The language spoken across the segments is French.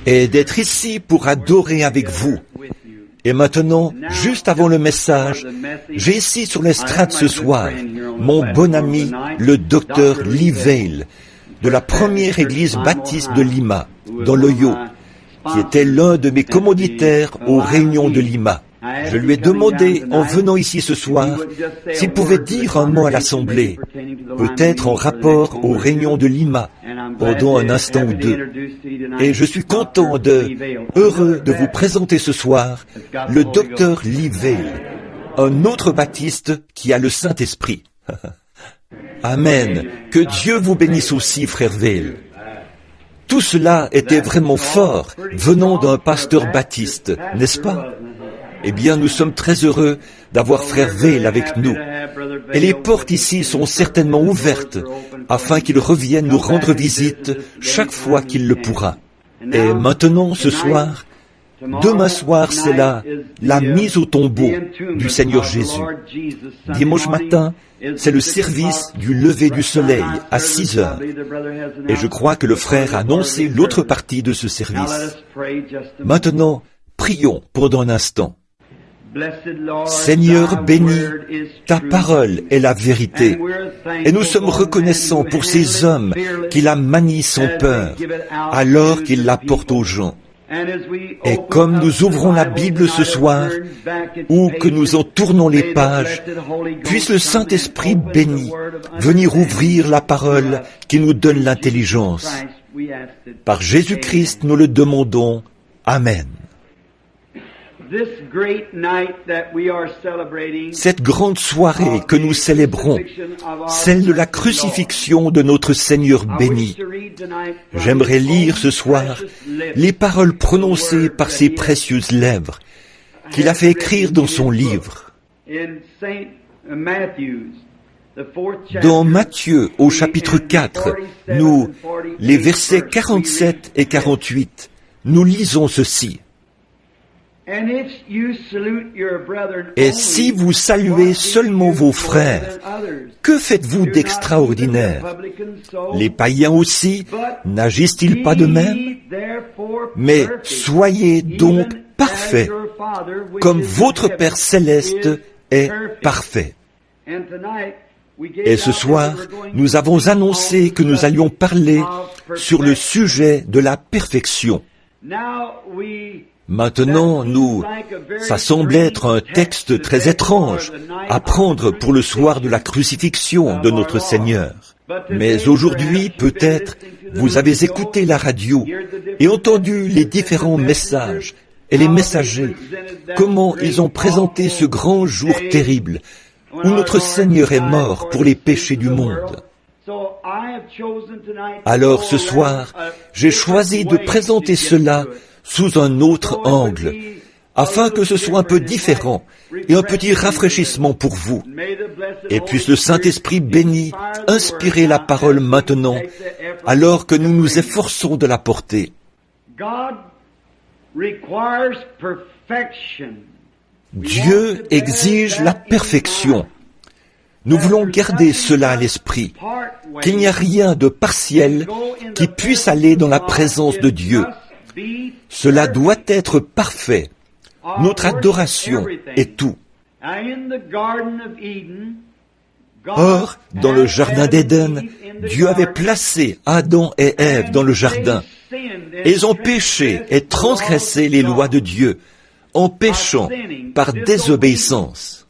et d'être ici pour adorer avec vous. Et maintenant, juste avant le message, j'ai ici sur l'estrade ce soir mon bon ami, le docteur Lee Vail, de la première église baptiste de Lima, dans l'Ohio, qui était l'un de mes commanditaires aux réunions de Lima. Je lui ai demandé, en venant ici ce soir, s'il pouvait dire un mot à l'Assemblée, peut-être en rapport aux réunions de Lima, pendant un instant ou deux. Et je suis heureux de vous présenter ce soir le docteur Lee Vail, un autre baptiste qui a le Saint-Esprit. Amen. Que Dieu vous bénisse aussi, frère Vail. Tout cela était vraiment fort, venant d'un pasteur baptiste, n'est-ce pas? Eh bien, nous sommes très heureux d'avoir frère Vail avec nous. Et les portes ici sont certainement ouvertes, afin qu'il revienne nous rendre visite chaque fois qu'il le pourra. Et maintenant, ce soir, demain soir, c'est la mise au tombeau du Seigneur Jésus. Dimanche matin, c'est le service du lever du soleil à 6 heures. Et je crois que le frère a annoncé l'autre partie de ce service. Maintenant, prions pendant un instant. Seigneur béni, ta parole est la vérité, et nous sommes reconnaissants pour ces hommes qui la manient sans peur, alors qu'ils la portent aux gens. Et comme nous ouvrons la Bible ce soir, ou que nous en tournons les pages, puisse le Saint-Esprit béni venir ouvrir la parole qui nous donne l'intelligence. Par Jésus-Christ, nous le demandons. Amen. Cette grande soirée que nous célébrons, celle de la crucifixion de notre Seigneur béni, j'aimerais lire ce soir les paroles prononcées par ses précieuses lèvres, qu'il a fait écrire dans son livre. Dans Matthieu, au chapitre 4, les versets 47 et 48, nous lisons ceci. Et si vous saluez seulement vos frères, que faites-vous d'extraordinaire? Les païens aussi, n'agissent-ils pas de même? Mais soyez donc parfaits, comme votre Père céleste est parfait. Et ce soir, nous avons annoncé que nous allions parler sur le sujet de la perfection. Maintenant, ça semble être un texte très étrange à prendre pour le soir de la crucifixion de notre Seigneur. Mais aujourd'hui, peut-être, vous avez écouté la radio et entendu les différents messages et les messagers, comment ils ont présenté ce grand jour terrible où notre Seigneur est mort pour les péchés du monde. Alors ce soir, j'ai choisi de présenter cela sous un autre angle, afin que ce soit un peu différent et un petit rafraîchissement pour vous. Et puisse le Saint-Esprit béni inspirer la parole maintenant, alors que nous nous efforçons de la porter. Dieu exige la perfection. Nous voulons garder cela à l'esprit, qu'il n'y a rien de partiel qui puisse aller dans la présence de Dieu. Cela doit être parfait, notre adoration est tout. Or, dans le jardin d'Éden, Dieu avait placé Adam et Ève dans le jardin, et ils ont péché et transgressé les lois de Dieu, en péchant par désobéissance.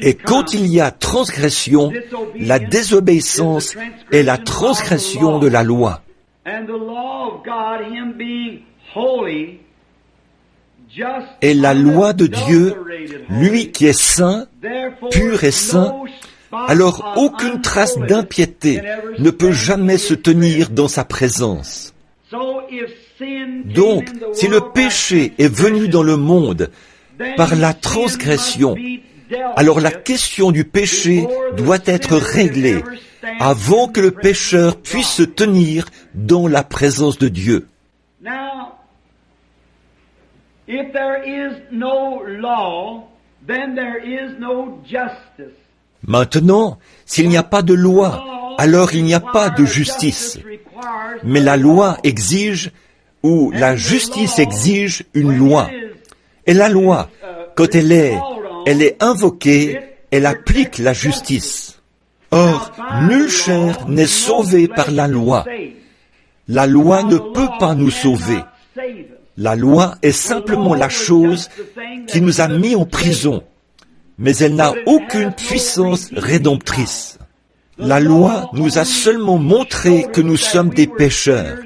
Et quand il y a transgression, la désobéissance est la transgression de la loi. Et la loi de Dieu, lui qui est saint, pur et saint, alors aucune trace d'impiété ne peut jamais se tenir dans sa présence. Donc, si le péché est venu dans le monde par la transgression, alors la question du péché doit être réglée avant que le pécheur puisse se tenir dans la présence de Dieu. Maintenant, s'il n'y a pas de loi, alors il n'y a pas de justice. Mais la loi exige, ou la justice exige une loi. Et la loi, quand elle est invoquée, elle applique la justice. Or, nulle chair n'est sauvée par la loi. La loi ne peut pas nous sauver. La loi est simplement la chose qui nous a mis en prison, mais elle n'a aucune puissance rédemptrice. La loi nous a seulement montré que nous sommes des pécheurs,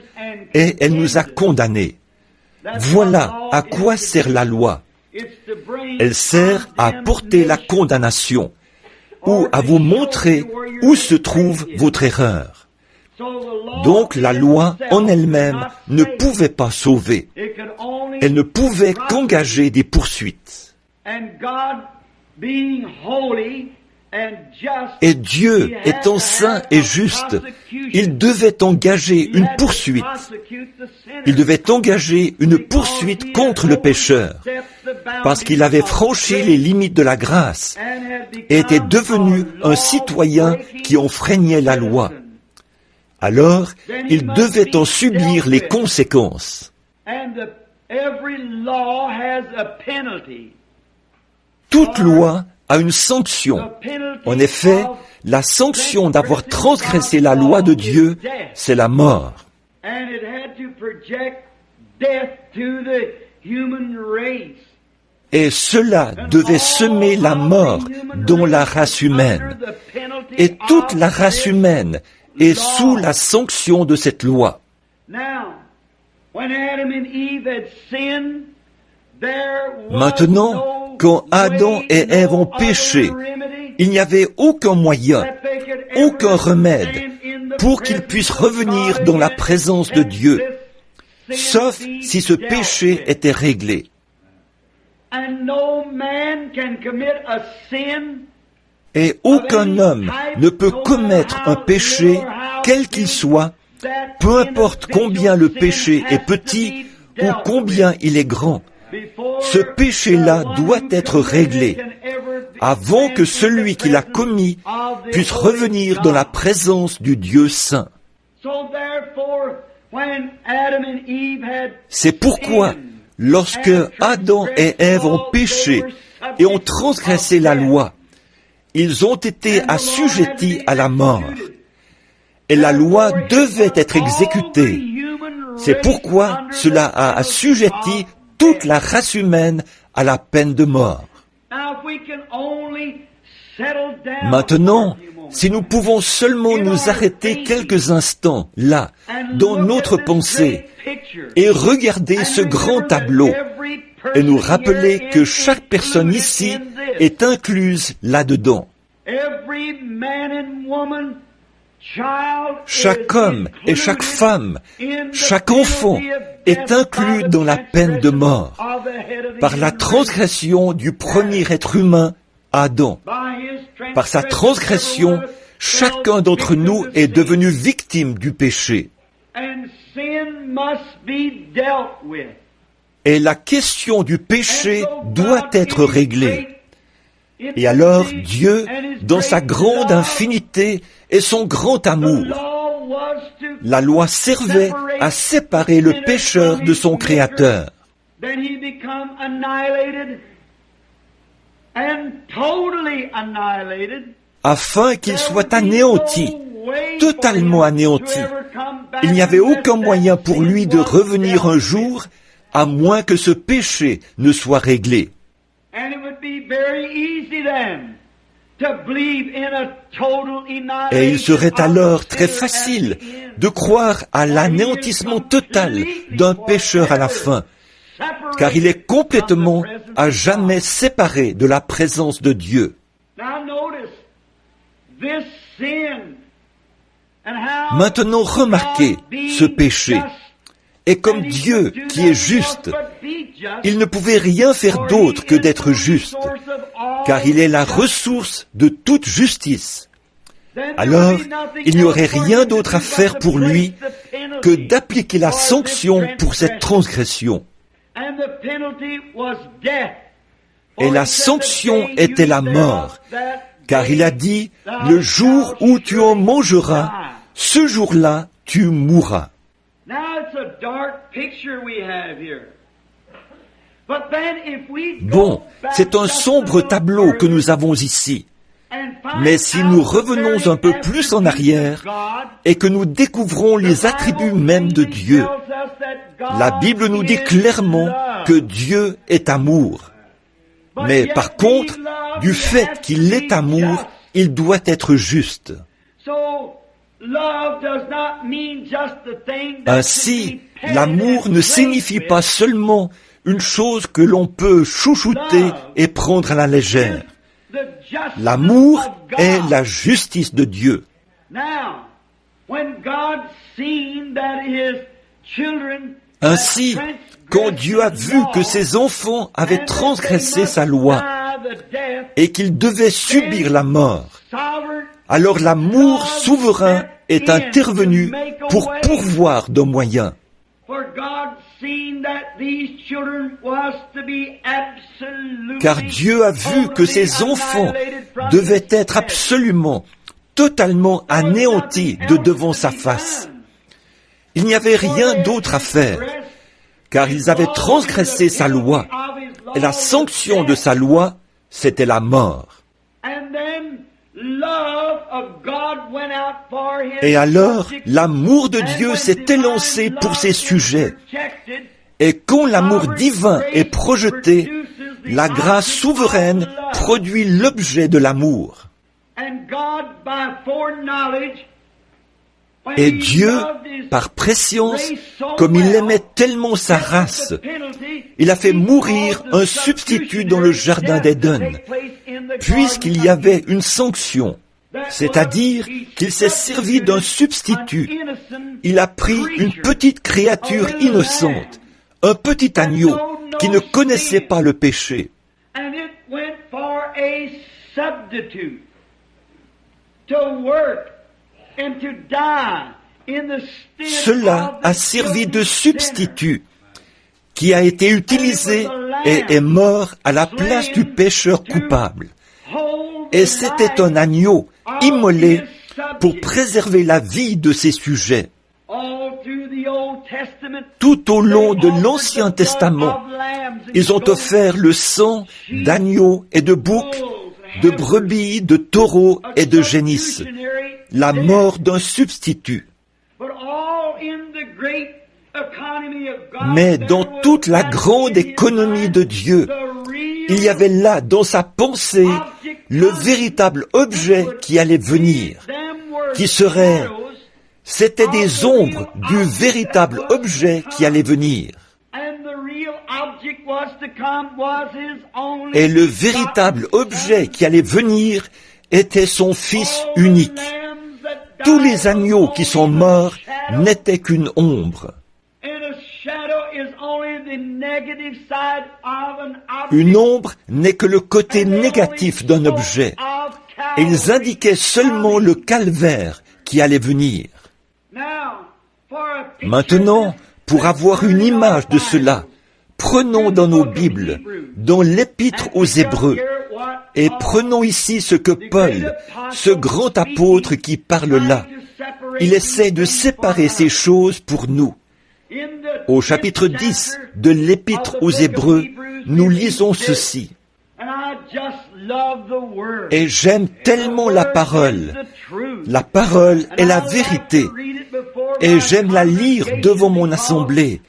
et elle nous a condamnés. Voilà à quoi sert la loi. Elle sert à porter la condamnation, ou à vous montrer où se trouve votre erreur. Donc la loi en elle-même ne pouvait pas sauver. Elle ne pouvait qu'engager des poursuites. Et Dieu étant saint et juste, il devait engager une poursuite. Il devait engager une poursuite contre le pécheur, parce qu'il avait franchi les limites de la grâce et était devenu un citoyen qui enfreignait la loi. Alors, il devait en subir les conséquences. Toute loi a une sanction. En effet, la sanction d'avoir transgressé la loi de Dieu, c'est la mort. Et cela devait semer la mort dans la race humaine. Et toute la race humaine est sous la sanction de cette loi. Maintenant, quand Adam et Ève ont péché, il n'y avait aucun moyen, aucun remède pour qu'ils puissent revenir dans la présence de Dieu, sauf si ce péché était réglé. Et aucun homme ne peut commettre un péché, quel qu'il soit, peu importe combien le péché est petit ou combien il est grand. Ce péché-là doit être réglé avant que celui qui l'a commis puisse revenir dans la présence du Dieu saint. C'est pourquoi, lorsque Adam et Ève ont péché et ont transgressé la loi, ils ont été assujettis à la mort. Et la loi devait être exécutée. C'est pourquoi cela a assujetti toute la race humaine à la peine de mort. Maintenant, si nous pouvons seulement nous arrêter quelques instants là, dans notre pensée, et regarder ce grand tableau, et nous rappeler que chaque personne ici est incluse là-dedans. Chaque homme et chaque femme, chaque enfant est inclus dans la peine de mort par la transgression du premier être humain, Adam. Par sa transgression, chacun d'entre nous est devenu victime du péché. Et la question du péché doit être réglée. Et alors Dieu, dans sa grande infinité et son grand amour, la loi servait à séparer le pécheur de son Créateur. Afin qu'il soit anéanti, totalement anéanti. Il n'y avait aucun moyen pour lui de revenir un jour, à moins que ce péché ne soit réglé. Et il serait alors très facile de croire à l'anéantissement total d'un pécheur à la fin, car il est complètement à jamais séparé de la présence de Dieu. Maintenant, remarquez ce péché. Et comme Dieu qui est juste, il ne pouvait rien faire d'autre que d'être juste, car il est la ressource de toute justice. Alors, il n'y aurait rien d'autre à faire pour lui que d'appliquer la sanction pour cette transgression. Et la sanction était la mort, car il a dit, « Le jour où tu en mangeras, ce jour-là, tu mourras. Bon, c'est un sombre tableau que nous avons ici. Mais si nous revenons un peu plus en arrière et que nous découvrons les attributs mêmes de Dieu, la Bible nous dit clairement que Dieu est amour. Mais par contre, du fait qu'il est amour, il doit être juste. Ainsi, l'amour ne signifie pas seulement une chose que l'on peut chouchouter et prendre à la légère. L'amour est la justice de Dieu. Ainsi, quand Dieu a vu que ses enfants avaient transgressé sa loi et qu'ils devaient subir la mort, alors l'amour souverain est intervenu pour pourvoir de moyens. Car Dieu a vu que ses enfants devaient être absolument, totalement anéantis de devant sa face. Il n'y avait rien d'autre à faire, car ils avaient transgressé sa loi, et la sanction de sa loi, c'était la mort. Et alors, l'amour de Dieu s'est élancé pour ses sujets. Et quand l'amour divin est projeté, la grâce souveraine produit l'objet de l'amour. Et Dieu, par prescience, comme il aimait tellement sa race, il a fait mourir un substitut dans le jardin d'Éden, puisqu'il y avait une sanction, c'est-à-dire qu'il s'est servi d'un substitut. Il a pris une petite créature innocente, un petit agneau qui ne connaissait pas le péché. Cela a servi de substitut qui a été utilisé et est mort à la place du pécheur coupable. Et c'était un agneau immolé pour préserver la vie de ses sujets. Tout au long de l'Ancien Testament, ils ont offert le sang d'agneaux et de boucs, de brebis, de taureaux et de génisses, la mort d'un substitut. Mais dans toute la grande économie de Dieu, il y avait là, dans sa pensée, le véritable objet qui allait venir, qui serait, c'était des ombres du véritable objet qui allait venir. Et le véritable objet qui allait venir était son Fils unique. Tous les agneaux qui sont morts n'étaient qu'une ombre. Une ombre n'est que le côté négatif d'un objet. Et ils indiquaient seulement le calvaire qui allait venir. Maintenant, pour avoir une image de cela, prenons dans nos Bibles, dans l'Épître aux Hébreux, et prenons ici ce que Paul, ce grand apôtre qui parle là, il essaie de séparer ces choses pour nous. Au chapitre 10 de l'Épître aux Hébreux, nous lisons ceci. Et j'aime tellement la parole. La parole est la vérité. Et j'aime la lire devant mon assemblée,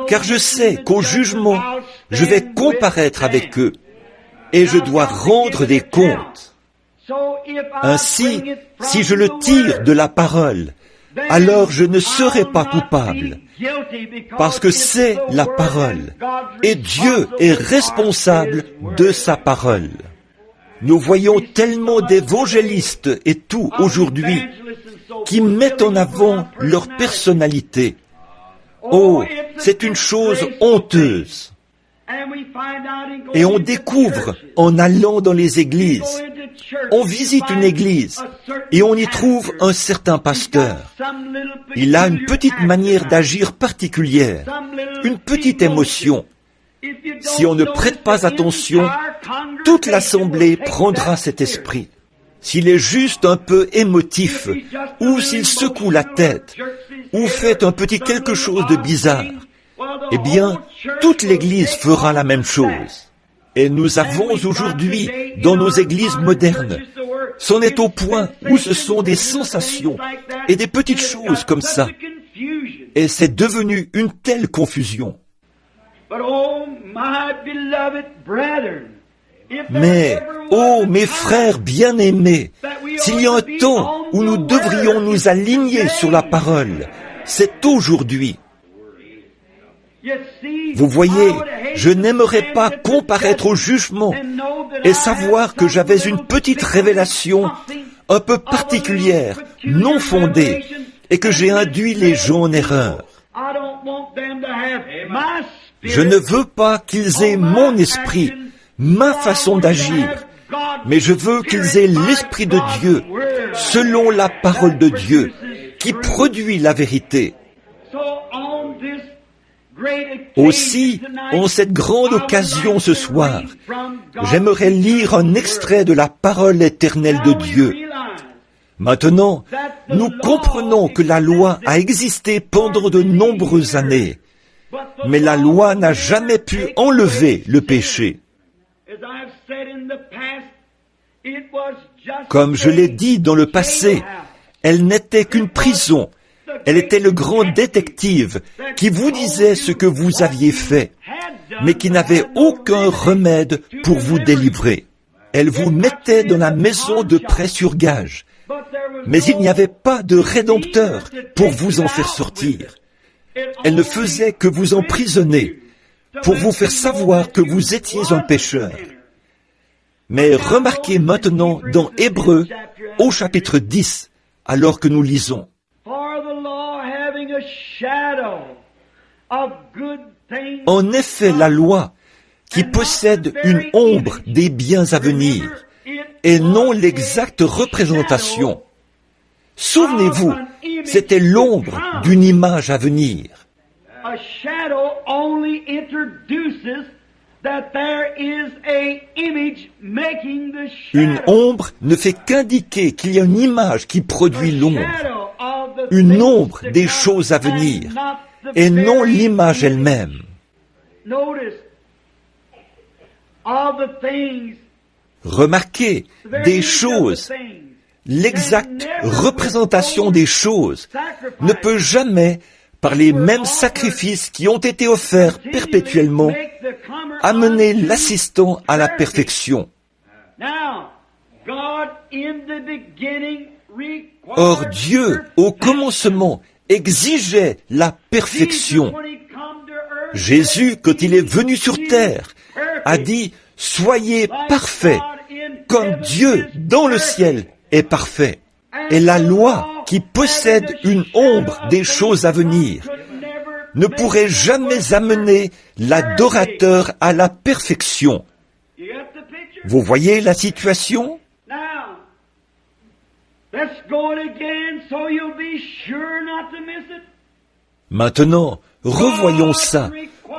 car je sais qu'au jugement, je vais comparaître avec eux, et je dois rendre des comptes. Ainsi, si je le tire de la parole, alors je ne serai pas coupable, parce que c'est la parole, et Dieu est responsable de sa parole. Nous voyons tellement d'évangélistes et tout aujourd'hui qui mettent en avant leur personnalité. Oh, c'est une chose honteuse. Et on découvre en allant dans les églises. On visite une église et on y trouve un certain pasteur. Il a une petite manière d'agir particulière, une petite émotion. Si on ne prête pas attention, toute l'assemblée prendra cet esprit. s'il est juste un peu émotif, ou s'il secoue la tête, ou fait un petit quelque chose de bizarre, eh bien, toute l'Église fera la même chose. Et nous avons aujourd'hui, dans nos églises modernes, c'en est au point où ce sont des sensations et des petites choses comme ça. Et c'est devenu une telle confusion. Mais, oh mes frères bien-aimés, s'il y a un temps où nous devrions nous aligner sur la parole, c'est aujourd'hui. Vous voyez, je n'aimerais pas comparaître au jugement et savoir que j'avais une petite révélation un peu particulière, non fondée, et que j'ai induit les gens en erreur. Je ne veux pas qu'ils aient mon esprit, ma façon d'agir, mais je veux qu'ils aient l'Esprit de Dieu, selon la parole de Dieu, qui produit la vérité. Aussi, en cette grande occasion ce soir, j'aimerais lire un extrait de la parole éternelle de Dieu. Maintenant, nous comprenons que la loi a existé pendant de nombreuses années, mais la loi n'a jamais pu enlever le péché. Comme je l'ai dit dans le passé, elle n'était qu'une prison. Elle était le grand détective qui vous disait ce que vous aviez fait, mais qui n'avait aucun remède pour vous délivrer. Elle vous mettait dans la maison de prêt sur gage, mais il n'y avait pas de rédempteur pour vous en faire sortir. Elle ne faisait que vous emprisonner, pour vous faire savoir que vous étiez un pécheur. Mais remarquez maintenant dans Hébreux, au chapitre 10, alors que nous lisons. En effet, la loi, qui possède une ombre des biens à venir, et non l'exacte représentation. Souvenez-vous, c'était l'ombre d'une image à venir. Une ombre ne fait qu'indiquer qu'il y a une image qui produit l'ombre. Une ombre des choses à venir, et non l'image elle-même. Remarquez, des choses, l'exacte représentation des choses ne peut jamais, par les mêmes sacrifices qui ont été offerts perpétuellement, amener l'assistant à la perfection. Or Dieu, au commencement, exigeait la perfection. Jésus, quand il est venu sur terre, a dit « Soyez parfaits, comme Dieu dans le ciel est parfait. » Et la loi, qui possède une ombre des choses à venir, ne pourrait jamais amener l'adorateur à la perfection. Vous voyez la situation? Maintenant, revoyons ça,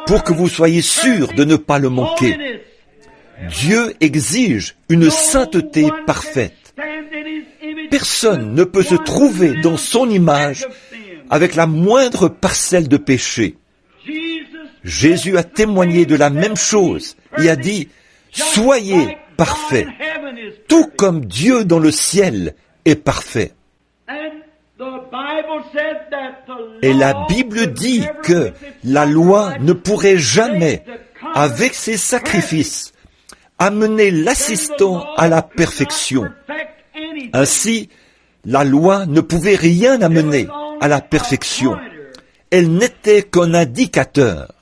pour que vous soyez sûrs de ne pas le manquer. Dieu exige une sainteté parfaite. Personne ne peut se trouver dans son image avec la moindre parcelle de péché. Jésus a témoigné de la même chose et a dit « Soyez parfaits, tout comme Dieu dans le ciel est parfait. » Et la Bible dit que la loi ne pourrait jamais, avec ses sacrifices, amener l'assistant à la perfection. Ainsi, la loi ne pouvait rien amener à la perfection. Elle n'était qu'un indicateur.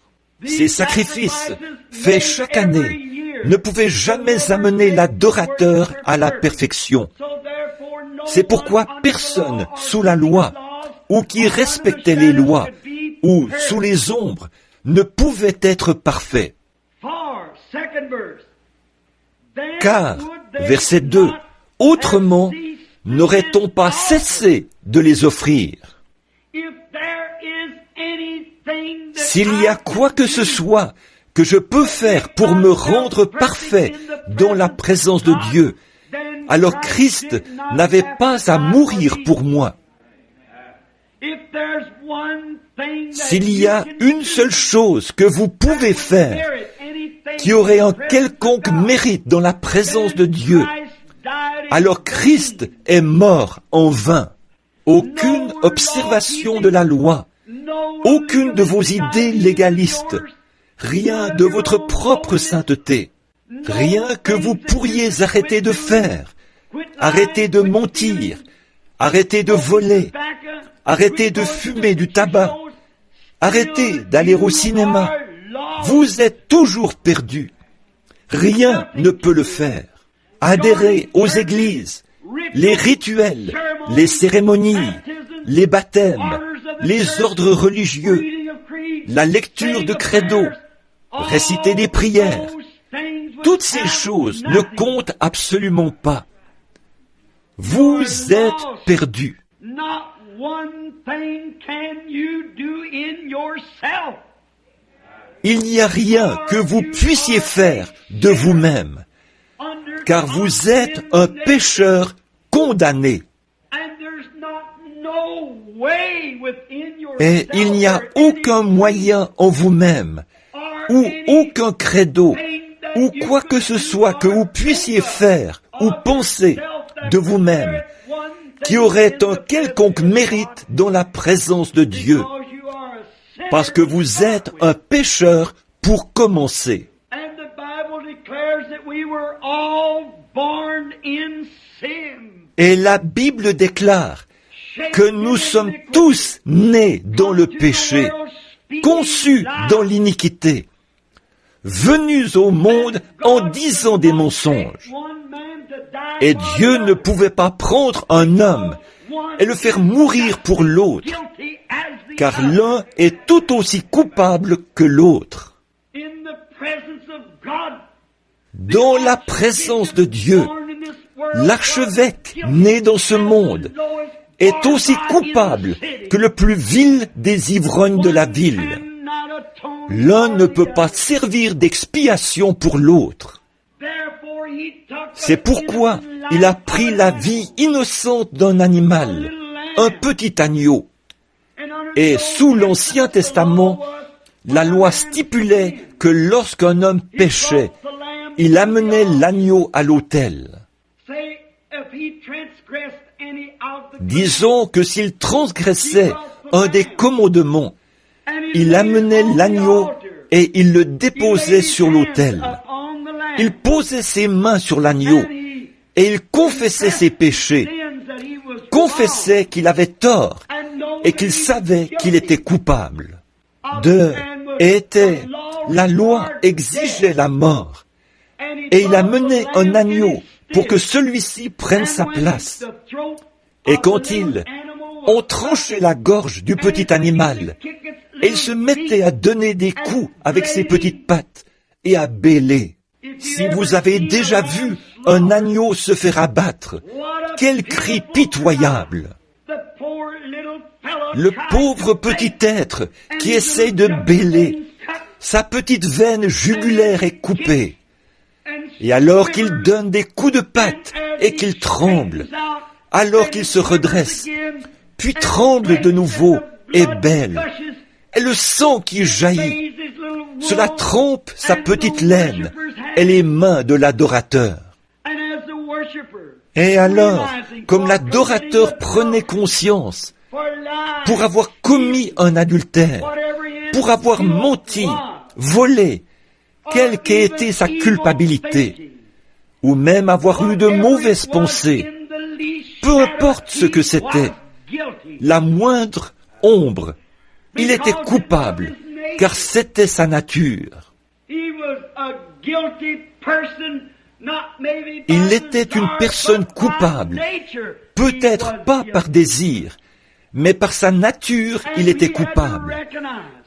Ces sacrifices, faits chaque année, ne pouvaient jamais amener l'adorateur à la perfection. C'est pourquoi personne sous la loi, ou qui respectait les lois, ou sous les ombres, ne pouvait être parfait. Car, verset 2, autrement, n'aurait-on pas cessé de les offrir? S'il y a quoi que ce soit que je peux faire pour me rendre parfait dans la présence de Dieu, alors Christ n'avait pas à mourir pour moi. S'il y a une seule chose que vous pouvez faire qui aurait un quelconque mérite dans la présence de Dieu, alors Christ est mort en vain. Aucune observation de la loi, aucune de vos idées légalistes, rien de votre propre sainteté, rien que vous pourriez arrêter de faire, arrêter de mentir, arrêter de voler, arrêter de fumer du tabac, arrêter d'aller au cinéma. Vous êtes toujours perdu. Rien ne peut le faire. Adhérez aux églises, les rituels, les cérémonies, les baptêmes, les ordres religieux, la lecture de credo, réciter des prières. Toutes ces choses ne comptent absolument pas. Vous êtes perdus. Il n'y a rien que vous puissiez faire de vous-même, car vous êtes un pécheur condamné. Et il n'y a aucun moyen en vous-même, ou aucun credo, ou quoi que ce soit que vous puissiez faire ou penser de vous-même, qui aurait un quelconque mérite dans la présence de Dieu, parce que vous êtes un pécheur pour commencer. Et la Bible déclare que nous sommes tous nés dans le péché, conçus dans l'iniquité, venus au monde en disant des mensonges. Et Dieu ne pouvait pas prendre un homme et le faire mourir pour l'autre, car l'un est tout aussi coupable que l'autre. Dans la présence de Dieu, l'archevêque né dans ce monde est aussi coupable que le plus vil des ivrognes de la ville. L'un ne peut pas servir d'expiation pour l'autre. C'est pourquoi il a pris la vie innocente d'un animal, un petit agneau. Et sous l'Ancien Testament, la loi stipulait que lorsqu'un homme péchait, il amenait l'agneau à l'autel. Disons que s'il transgressait un des commandements, il amenait l'agneau et il le déposait sur l'autel. Il posait ses mains sur l'agneau et il confessait ses péchés, confessait qu'il avait tort et qu'il savait qu'il était coupable. La loi exigeait la mort et il amenait un agneau pour que celui-ci prenne sa place. Et quand on tranchait la gorge du petit animal, et il se mettait à donner des coups avec ses petites pattes et à bêler. Si vous avez déjà vu un agneau se faire abattre, quel cri pitoyable! Le pauvre petit être qui essaye de bêler, sa petite veine jugulaire est coupée. Et alors qu'il donne des coups de patte et qu'il tremble, alors qu'il se redresse, puis tremble de nouveau et bêle, et le sang qui jaillit, cela trempe sa petite laine et les mains de l'adorateur. Et alors, comme l'adorateur prenait conscience, pour avoir commis un adultère, pour avoir menti, volé, quelle qu'ait été sa culpabilité, ou même avoir eu de mauvaises pensées, peu importe ce que c'était, la moindre ombre, il était coupable, car c'était sa nature. Il était une personne coupable, peut-être pas par désir, mais par sa nature, il était coupable.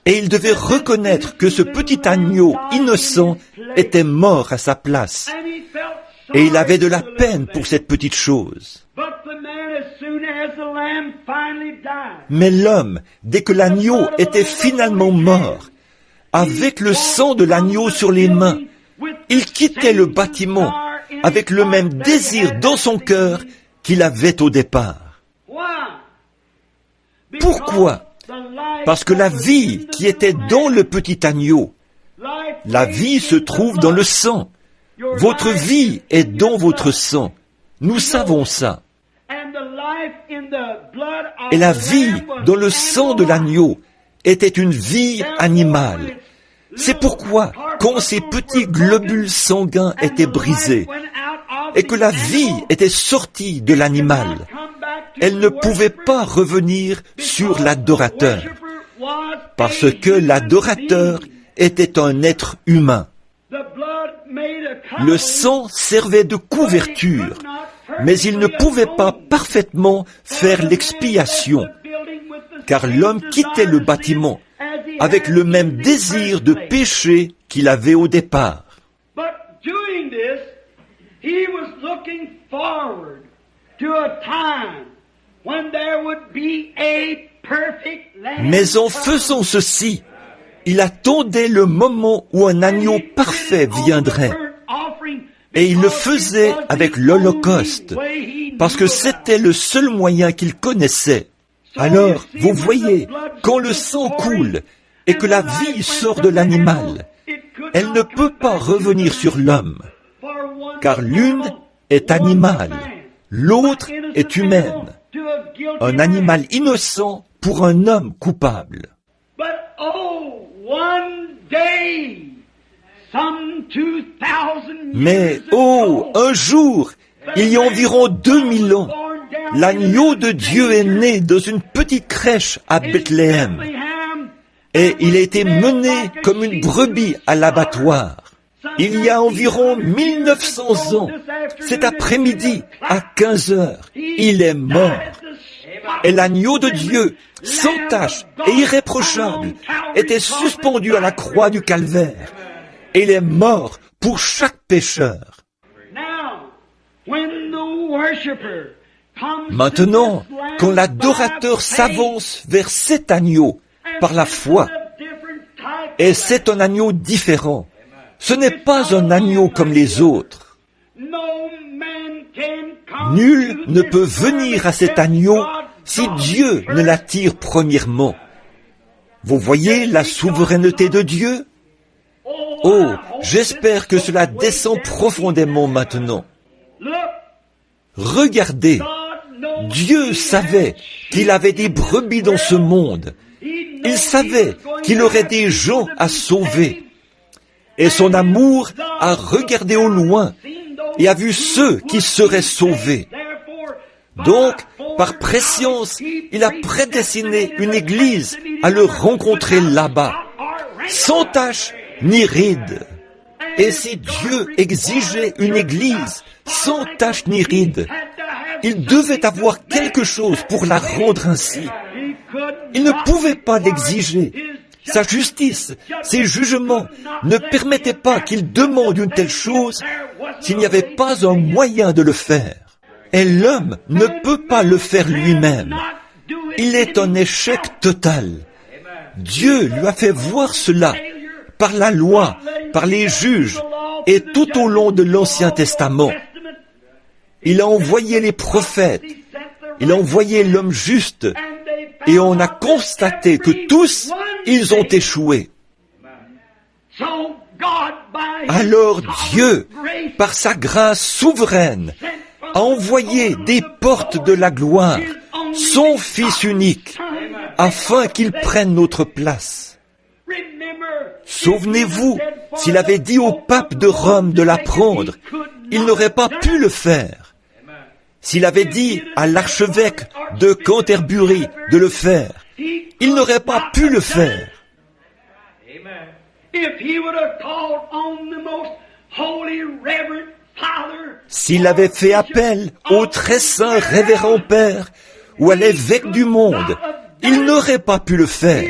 Et il devait reconnaître que ce petit agneau innocent était mort à sa place. Et il avait de la peine pour cette petite chose. Mais l'homme, dès que l'agneau était finalement mort, avec le sang de l'agneau sur les mains, il quittait le bâtiment avec le même désir dans son cœur qu'il avait au départ. Pourquoi? Parce que la vie qui était dans le petit agneau, la vie se trouve dans le sang. Votre vie est dans votre sang. Nous savons ça. Et la vie dans le sang de l'agneau était une vie animale. C'est pourquoi, quand ces petits globules sanguins étaient brisés et que la vie était sortie de l'animal, elle ne pouvait pas revenir sur l'adorateur, parce que l'adorateur était un être humain. Le sang servait de couverture, mais il ne pouvait pas parfaitement faire l'expiation, car l'homme quittait le bâtiment avec le même désir de péché qu'il avait au départ. Mais en faisant ceci, il attendait le moment où un agneau parfait viendrait. Et il le faisait avec l'Holocauste, parce que c'était le seul moyen qu'il connaissait. Alors, vous voyez, quand le sang coule et que la vie sort de l'animal, elle ne peut pas revenir sur l'homme, car l'une est animale, l'autre est humaine. Un animal innocent pour un homme coupable. Mais, un jour, il y a environ 2000 ans, l'agneau de Dieu est né dans une petite crèche à Bethléem. Et il a été mené comme une brebis à l'abattoir. Il y a environ 1900 ans, cet après-midi, à 15 heures, il est mort. Et l'agneau de Dieu, sans tache et irréprochable, était suspendu à la croix du calvaire. Et il est mort pour chaque pécheur. Maintenant, quand l'adorateur s'avance vers cet agneau par la foi, et c'est un agneau différent, ce n'est pas un agneau comme les autres. Nul ne peut venir à cet agneau si Dieu ne l'attire premièrement. Vous voyez la souveraineté de Dieu? Oh, j'espère que cela descend profondément maintenant. Regardez, Dieu savait qu'il avait des brebis dans ce monde. Il savait qu'il aurait des gens à sauver. Et son amour a regardé au loin et a vu ceux qui seraient sauvés. Donc, par prescience, il a prédestiné une église à le rencontrer là-bas, sans tache ni ride. Et si Dieu exigeait une église sans tache ni ride, il devait avoir quelque chose pour la rendre ainsi. Il ne pouvait pas l'exiger. Sa justice, ses jugements ne permettaient pas qu'il demande une telle chose s'il n'y avait pas un moyen de le faire. Et l'homme ne peut pas le faire lui-même. Il est un échec total. Dieu lui a fait voir cela par la loi, par les juges et tout au long de l'Ancien Testament. Il a envoyé les prophètes, il a envoyé l'homme juste, et on a constaté que tous, ils ont échoué. Alors Dieu, par sa grâce souveraine, a envoyé des portes de la gloire, son Fils unique, afin qu'il prenne notre place. Souvenez-vous, s'il avait dit au pape de Rome de la prendre, il n'aurait pas pu le faire. S'il avait dit à l'archevêque de Canterbury de le faire, il n'aurait pas pu le faire. S'il avait fait appel au très saint révérend Père ou à l'évêque du monde, il n'aurait pas pu le faire.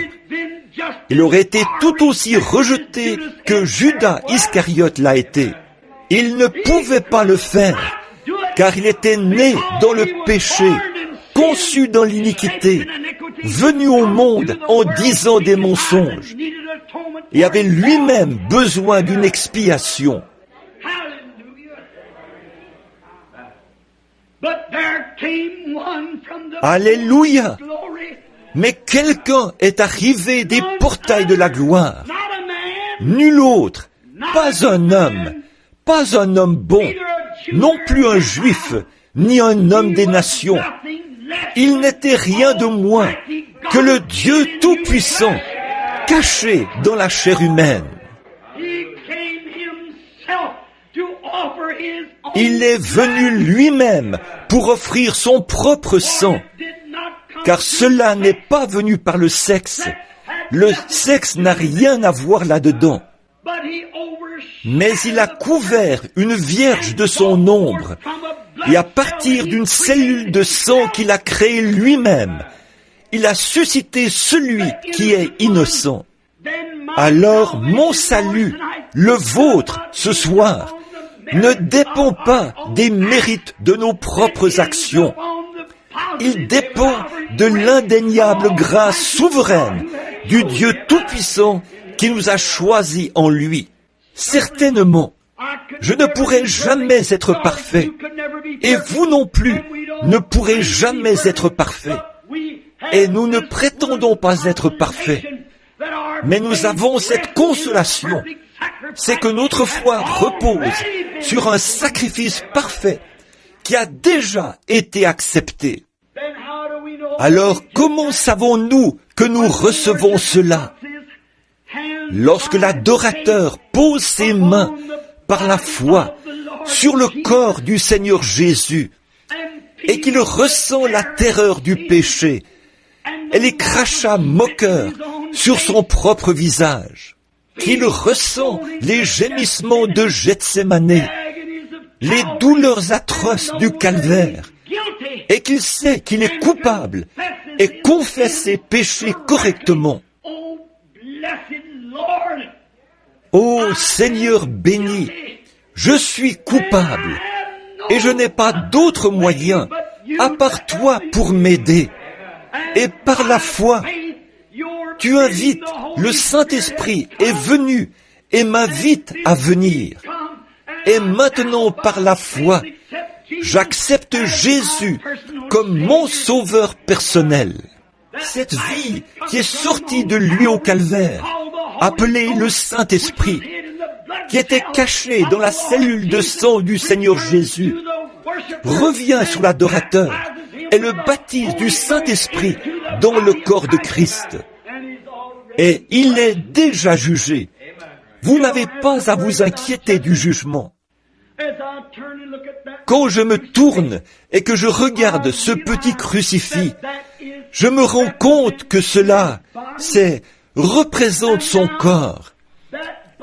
Il aurait été tout aussi rejeté que Judas Iscariote l'a été. Il ne pouvait pas le faire, car il était né dans le péché, conçu dans l'iniquité, venu au monde en disant des mensonges, et avait lui-même besoin d'une expiation. Alléluia! Mais quelqu'un est arrivé des portails de la gloire. Nul autre, pas un homme bon, non plus un juif, ni un homme des nations. Il n'était rien de moins que le Dieu Tout-Puissant, caché dans la chair humaine. Il est venu lui-même pour offrir son propre sang, car cela n'est pas venu par le sexe. Le sexe n'a rien à voir là-dedans. Mais il a couvert une vierge de son ombre, et à partir d'une cellule de sang qu'il a créée lui-même, il a suscité celui qui est innocent. Alors mon salut, le vôtre, ce soir, ne dépend pas des mérites de nos propres actions. Il dépend de l'indéniable grâce souveraine du Dieu Tout-Puissant qui nous a choisis en lui. Certainement, je ne pourrai jamais être parfait, et vous non plus ne pourrez jamais être parfait. Et nous ne prétendons pas être parfaits, mais nous avons cette consolation, c'est que notre foi repose sur un sacrifice parfait qui a déjà été accepté. Alors comment savons-nous que nous recevons cela? Lorsque l'adorateur pose ses mains par la foi sur le corps du Seigneur Jésus et qu'il ressent la terreur du péché et les crachats moqueurs sur son propre visage, qu'il ressent les gémissements de Gethsémané, les douleurs atroces du calvaire, et qu'il sait qu'il est coupable et confesse ses péchés correctement. Ô Seigneur béni, je suis coupable et je n'ai pas d'autre moyen à part toi pour m'aider. Et par la foi, tu invites, le Saint-Esprit est venu et m'invite à venir. Et maintenant, par la foi, j'accepte Jésus comme mon sauveur personnel. Cette vie qui est sortie de lui au calvaire, appelée le Saint-Esprit, qui était cachée dans la cellule de sang du Seigneur Jésus, revient sur l'adorateur et le baptise du Saint-Esprit dans le corps de Christ. Et il est déjà jugé. Vous n'avez pas à vous inquiéter du jugement. Quand je me tourne et que je regarde ce petit crucifix, je me rends compte que cela, représente son corps.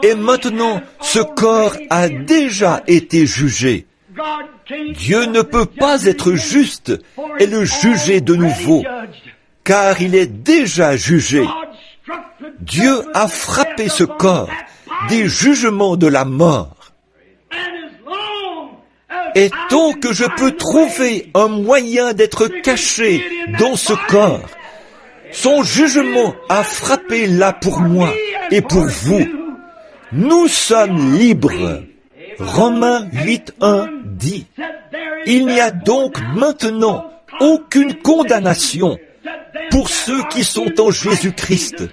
Et maintenant, ce corps a déjà été jugé. Dieu ne peut pas être juste et le juger de nouveau, car il est déjà jugé. Dieu a frappé ce corps des jugements de la mort. Et tant que je peux trouver un moyen d'être caché dans ce corps, son jugement a frappé là pour moi et pour vous. Nous sommes libres. Romains 8:1 dit, « Il n'y a donc maintenant aucune condamnation pour ceux qui sont en Jésus-Christ,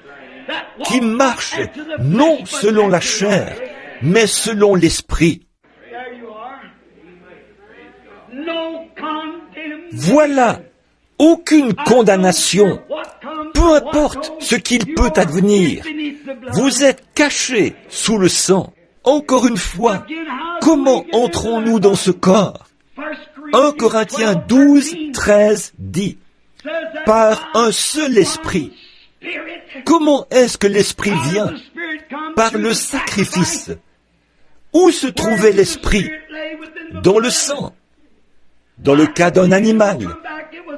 qui marchent non selon la chair, mais selon l'Esprit. » Voilà, aucune condamnation, peu importe ce qu'il peut advenir. Vous êtes cachés sous le sang. Encore une fois, comment entrons-nous dans ce corps? 1 Corinthiens 12:13 dit, « Par un seul esprit. » Comment est-ce que l'esprit vient? Par le sacrifice. Où se trouvait l'esprit? Dans le sang. Dans le cas d'un animal.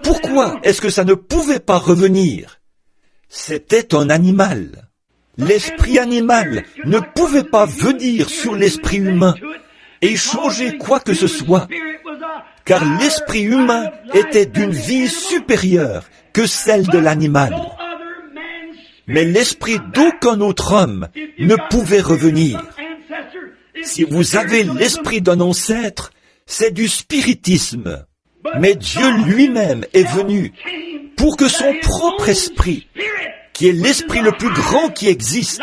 Pourquoi est-ce que ça ne pouvait pas revenir? C'était un animal. L'esprit animal ne pouvait pas venir sur l'esprit humain et changer quoi que ce soit, car l'esprit humain était d'une vie supérieure que celle de l'animal. Mais l'esprit d'aucun autre homme ne pouvait revenir. Si vous avez l'esprit d'un ancêtre, c'est du spiritisme. Mais Dieu lui-même est venu pour que son propre esprit, qui est l'esprit le plus grand qui existe,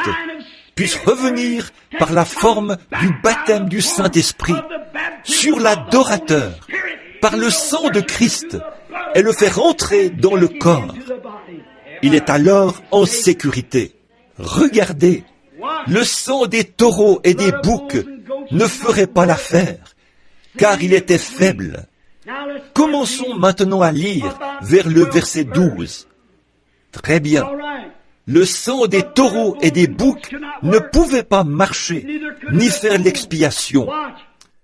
puisse revenir par la forme du baptême du Saint-Esprit sur l'adorateur, par le sang de Christ, et le faire entrer dans le corps. Il est alors en sécurité. Regardez, le sang des taureaux et des boucs ne ferait pas l'affaire, car il était faible. Commençons maintenant à lire vers le verset 12. Très bien. Le sang des taureaux et des boucs ne pouvait pas marcher, ni faire l'expiation.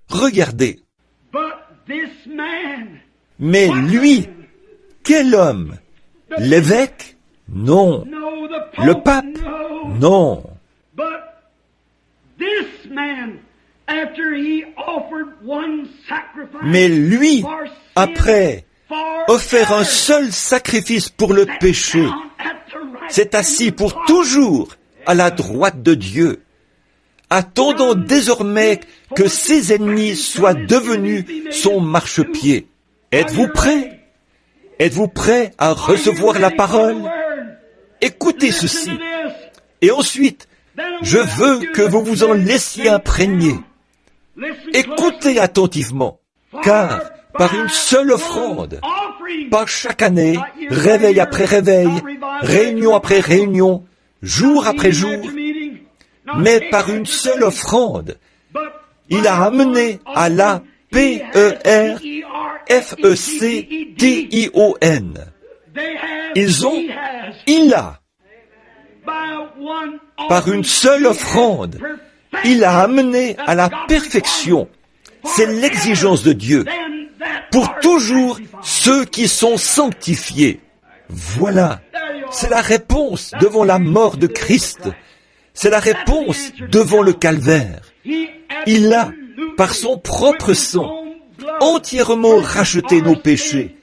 Regardez. Mais lui, quel homme? L'évêque? Non. Le pape? Non. Mais lui, après offert un seul sacrifice pour le péché, s'est assis pour toujours à la droite de Dieu, attendant désormais que ses ennemis soient devenus son marchepied. Êtes-vous prêts? Êtes-vous prêts à recevoir la parole? Écoutez ceci. Et ensuite, je veux que vous vous en laissiez imprégner. Écoutez attentivement, car par une seule offrande, pas chaque année, réveil après réveil, réunion après réunion, jour après jour, mais par une seule offrande, il a amené à la P-E-R-F-E-C-T-I-O-N. Il a, par une seule offrande, il a amené à la perfection. C'est l'exigence de Dieu. Pour toujours ceux qui sont sanctifiés. Voilà, c'est la réponse devant la mort de Christ. C'est la réponse devant le calvaire. Il a, par son propre sang, entièrement racheté nos péchés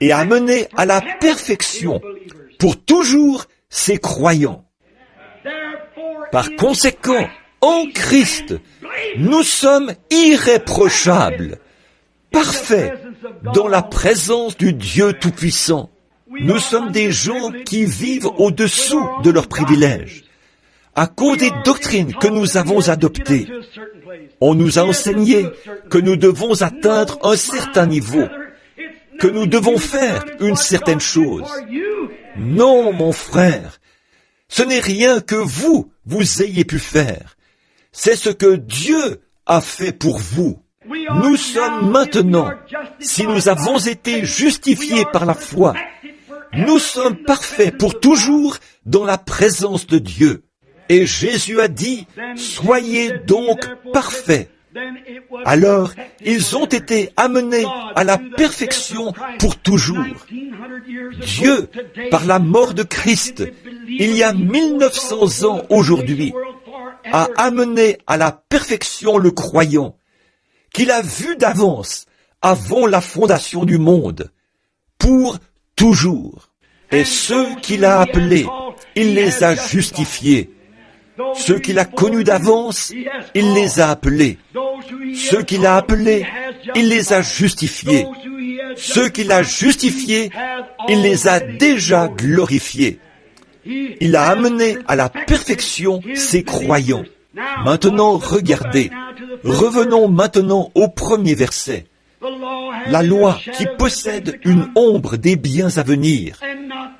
et amené à la perfection pour toujours ses croyants. Par conséquent, en Christ, nous sommes irréprochables, parfaits dans la présence du Dieu Tout-Puissant. Nous sommes des gens qui vivent au-dessous de leurs privilèges. À cause des doctrines que nous avons adoptées, on nous a enseigné que nous devons atteindre un certain niveau, que nous devons faire une certaine chose. Non, mon frère, ce n'est rien que vous ayez pu faire. C'est ce que Dieu a fait pour vous. Nous sommes maintenant, si nous avons été justifiés par la foi, nous sommes parfaits pour toujours dans la présence de Dieu. Et Jésus a dit, soyez donc parfaits. Alors, ils ont été amenés à la perfection pour toujours. Dieu, par la mort de Christ, il y a 1900 ans aujourd'hui, a amené à la perfection le croyant, qu'il a vu d'avance, avant la fondation du monde, pour toujours. Et ceux qu'il a appelés, il les a justifiés. Ceux qu'il a connus d'avance, il les a appelés. Ceux qu'il a appelés, il les a justifiés. Ceux qu'il a justifiés, il les a déjà glorifiés. Il a amené à la perfection ses croyants. Maintenant, regardez. Revenons maintenant au premier verset. La loi qui possède une ombre des biens à venir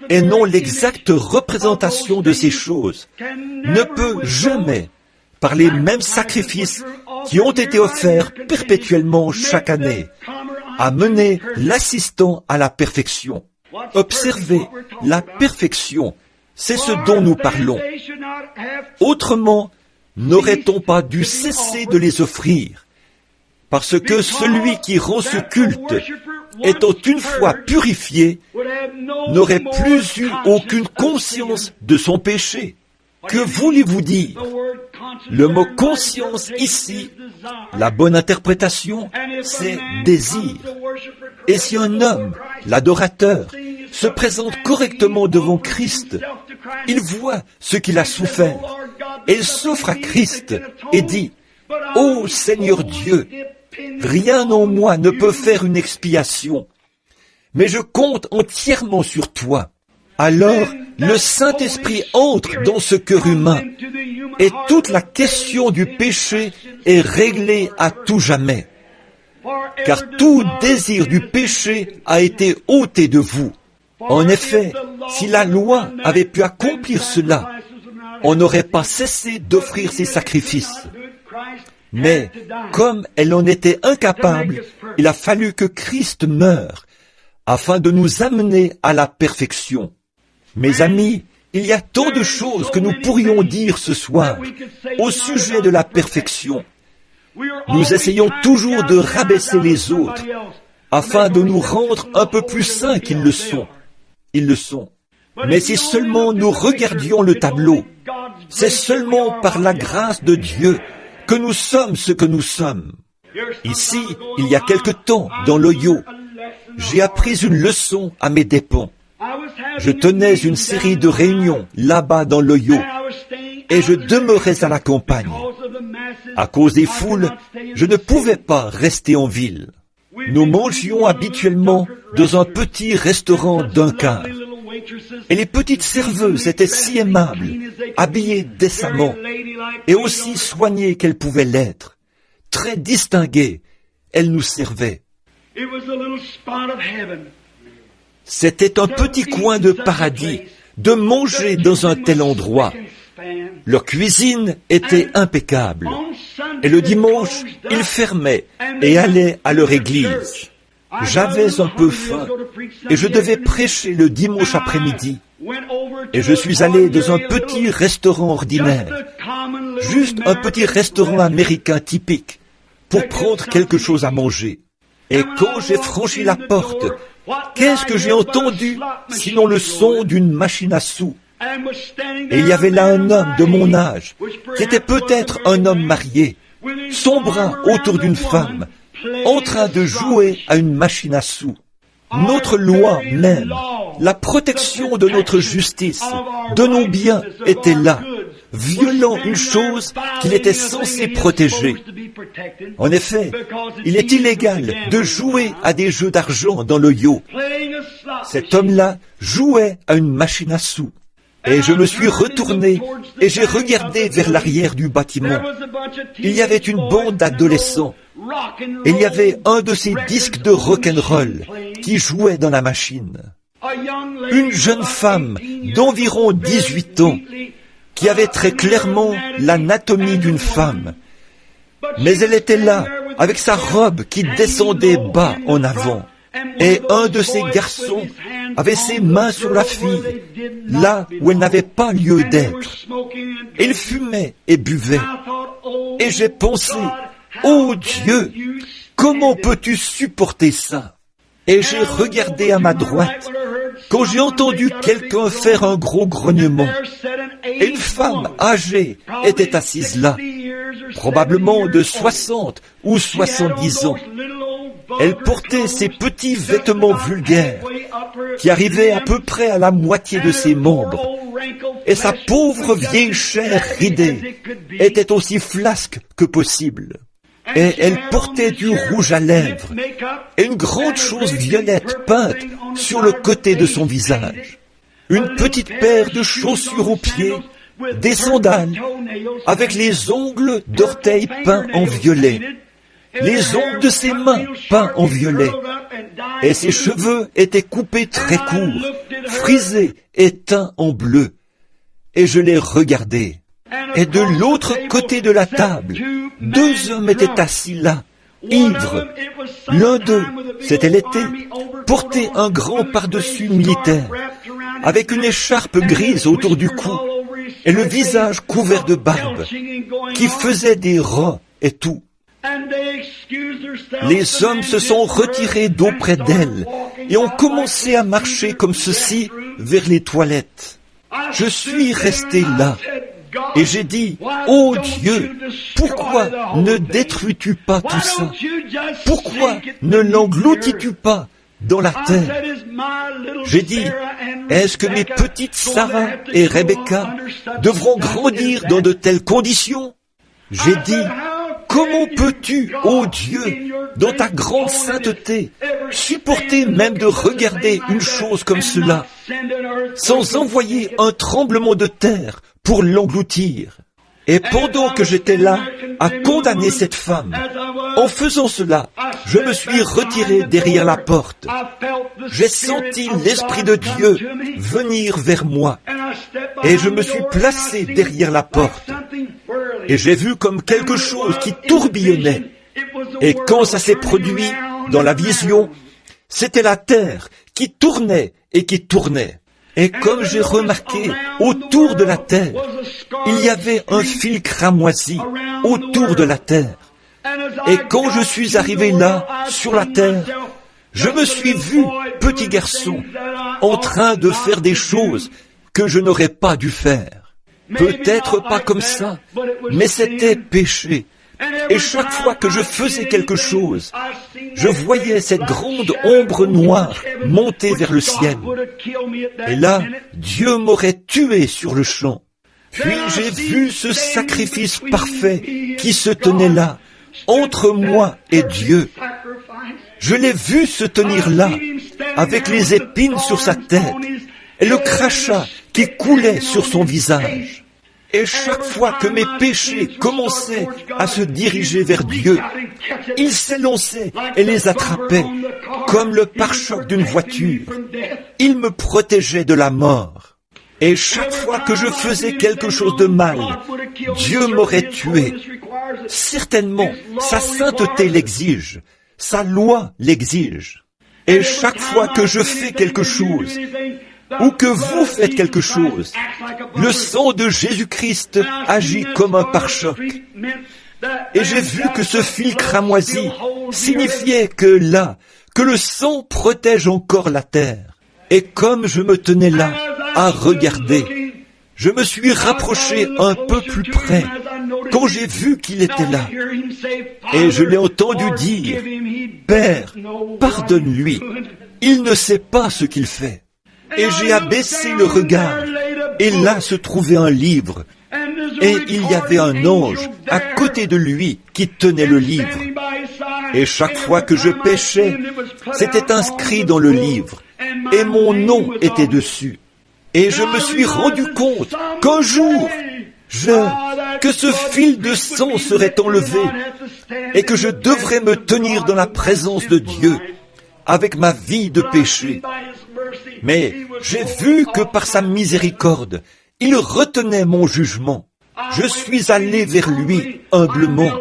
et non l'exacte représentation de ces choses ne peut jamais, par les mêmes sacrifices qui ont été offerts perpétuellement chaque année, amener l'assistant à la perfection. Observez, la perfection, c'est ce dont nous parlons. Autrement, n'aurait-on pas dû cesser de les offrir? Parce que celui qui rend ce culte, étant une fois purifié, n'aurait plus eu aucune conscience de son péché. Que voulez-vous dire? Le mot conscience ici, la bonne interprétation, c'est désir. Et si un homme, l'adorateur, se présente correctement devant Christ, il voit ce qu'il a souffert, et il s'offre à Christ et dit, « Ô Seigneur Dieu, Rien en moi ne peut faire une expiation, mais je compte entièrement sur toi. Alors, le Saint-Esprit entre dans ce cœur humain, et toute la question du péché est réglée à tout jamais. Car tout désir du péché a été ôté de vous. En effet, si la loi avait pu accomplir cela, on n'aurait pas cessé d'offrir ces sacrifices. Mais, comme elle en était incapable, il a fallu que Christ meure, afin de nous amener à la perfection. Mes amis, il y a tant de choses que nous pourrions dire ce soir au sujet de la perfection. Nous essayons toujours de rabaisser les autres, afin de nous rendre un peu plus saints qu'ils le sont. Ils le sont. Mais si seulement nous regardions le tableau, c'est seulement par la grâce de Dieu que nous sommes ce que nous sommes. Ici, il y a quelque temps, dans l'Ohio, j'ai appris une leçon à mes dépens. Je tenais une série de réunions là-bas dans l'Ohio, et je demeurais à la campagne. À cause des foules, je ne pouvais pas rester en ville. Nous mangions habituellement dans un petit restaurant d'un quart. Et les petites serveuses étaient si aimables, habillées décemment, et aussi soignées qu'elles pouvaient l'être. Très distinguées, elles nous servaient. C'était un petit coin de paradis de manger dans un tel endroit. Leur cuisine était impeccable. Et le dimanche, ils fermaient et allaient à leur église. J'avais un peu faim et je devais prêcher le dimanche après-midi. Et je suis allé dans un petit restaurant ordinaire, juste un petit restaurant américain typique, pour prendre quelque chose à manger. Et quand j'ai franchi la porte, qu'est-ce que j'ai entendu sinon le son d'une machine à sous? Et il y avait là un homme de mon âge, qui était peut-être un homme marié, son bras autour d'une femme, en train de jouer à une machine à sous. Notre loi même, la protection de notre justice, de nos biens était là, violant une chose qu'il était censé protéger. En effet, il est illégal de jouer à des jeux d'argent dans l'Ohio. Cet homme-là jouait à une machine à sous. Et je me suis retourné et j'ai regardé vers l'arrière du bâtiment. Il y avait une bande d'adolescents. Et il y avait un de ces disques de rock'n'roll qui jouait dans la machine. Une jeune femme d'environ 18 ans qui avait très clairement l'anatomie d'une femme. Mais elle était là avec sa robe qui descendait bas en avant. Et un de ces garçons avait ses mains sur la fille, là où elle n'avait pas lieu d'être. Il fumait et buvait. Et j'ai pensé, oh Dieu, comment peux-tu supporter ça? Et j'ai regardé à ma droite, quand j'ai entendu quelqu'un faire un gros grognement. Et une femme âgée était assise là, probablement de 60 ou 70 ans. Elle portait ses petits vêtements vulgaires, qui arrivaient à peu près à la moitié de ses membres, et sa pauvre vieille chair ridée était aussi flasque que possible. Et elle portait du rouge à lèvres, et une grande chose violette peinte sur le côté de son visage. Une petite paire de chaussures aux pieds, des sandales, avec les ongles d'orteil peints en violet, les ongles de ses mains peints en violet, et ses cheveux étaient coupés très courts, frisés et teints en bleu. Et je les regardais. Et de l'autre côté de la table, deux hommes étaient assis là, ivres. L'un d'eux, c'était l'été, portait un grand pardessus militaire, avec une écharpe grise autour du cou, et le visage couvert de barbe, qui faisait des rangs et tout. Les hommes se sont retirés d'auprès d'elle et ont commencé à marcher comme ceci vers les toilettes. Je suis resté là et j'ai dit, oh Dieu, pourquoi ne détruis-tu pas tout ça? Pourquoi ne l'engloutis-tu pas dans la terre? J'ai dit, est-ce que mes petites Sarah et Rebecca devront grandir dans de telles conditions? J'ai dit, comment peux-tu, ô Dieu, dans ta grande sainteté, supporter même de regarder une chose comme cela, sans envoyer un tremblement de terre pour l'engloutir? Et pendant que j'étais là à condamner cette femme, en faisant cela, je me suis retiré derrière la porte. J'ai senti l'Esprit de Dieu venir vers moi et je me suis placé derrière la porte. Et j'ai vu comme quelque chose qui tourbillonnait. Et quand ça s'est produit dans la vision, c'était la terre qui tournait et qui tournait. Et comme j'ai remarqué, autour de la terre, il y avait un fil cramoisi autour de la terre. Et quand je suis arrivé là, sur la terre, je me suis vu, petit garçon, en train de faire des choses que je n'aurais pas dû faire. Peut-être pas comme ça, mais c'était péché. Et chaque fois que je faisais quelque chose, je voyais cette grande ombre noire monter vers le ciel. Et là, Dieu m'aurait tué sur le champ. Puis j'ai vu ce sacrifice parfait qui se tenait là, entre moi et Dieu. Je l'ai vu se tenir là, avec les épines sur sa tête, et le crachat qui coulait sur son visage. Et chaque fois que mes péchés commençaient à se diriger vers Dieu, il s'élançait et les attrapait, comme le pare-choc d'une voiture. Il me protégeait de la mort. Et chaque fois que je faisais quelque chose de mal, Dieu m'aurait tué. Certainement, sa sainteté l'exige, sa loi l'exige. Et chaque fois que je fais quelque chose, ou que vous faites quelque chose, le sang de Jésus-Christ agit comme un pare-choc. Et j'ai vu que ce fil cramoisi signifiait que le sang protège encore la terre. Et comme je me tenais là, à regarder, je me suis rapproché un peu plus près, quand j'ai vu qu'il était là. Et je l'ai entendu dire, « Père, pardonne-lui, il ne sait pas ce qu'il fait. » Et j'ai abaissé le regard, et là se trouvait un livre, et il y avait un ange à côté de lui qui tenait le livre. Et chaque fois que je péchais, c'était inscrit dans le livre, et mon nom était dessus. Et je me suis rendu compte qu'un jour, que ce fil de sang serait enlevé, et que je devrais me tenir dans la présence de Dieu, avec ma vie de péché. Mais j'ai vu que par sa miséricorde, il retenait mon jugement. Je suis allé vers lui humblement.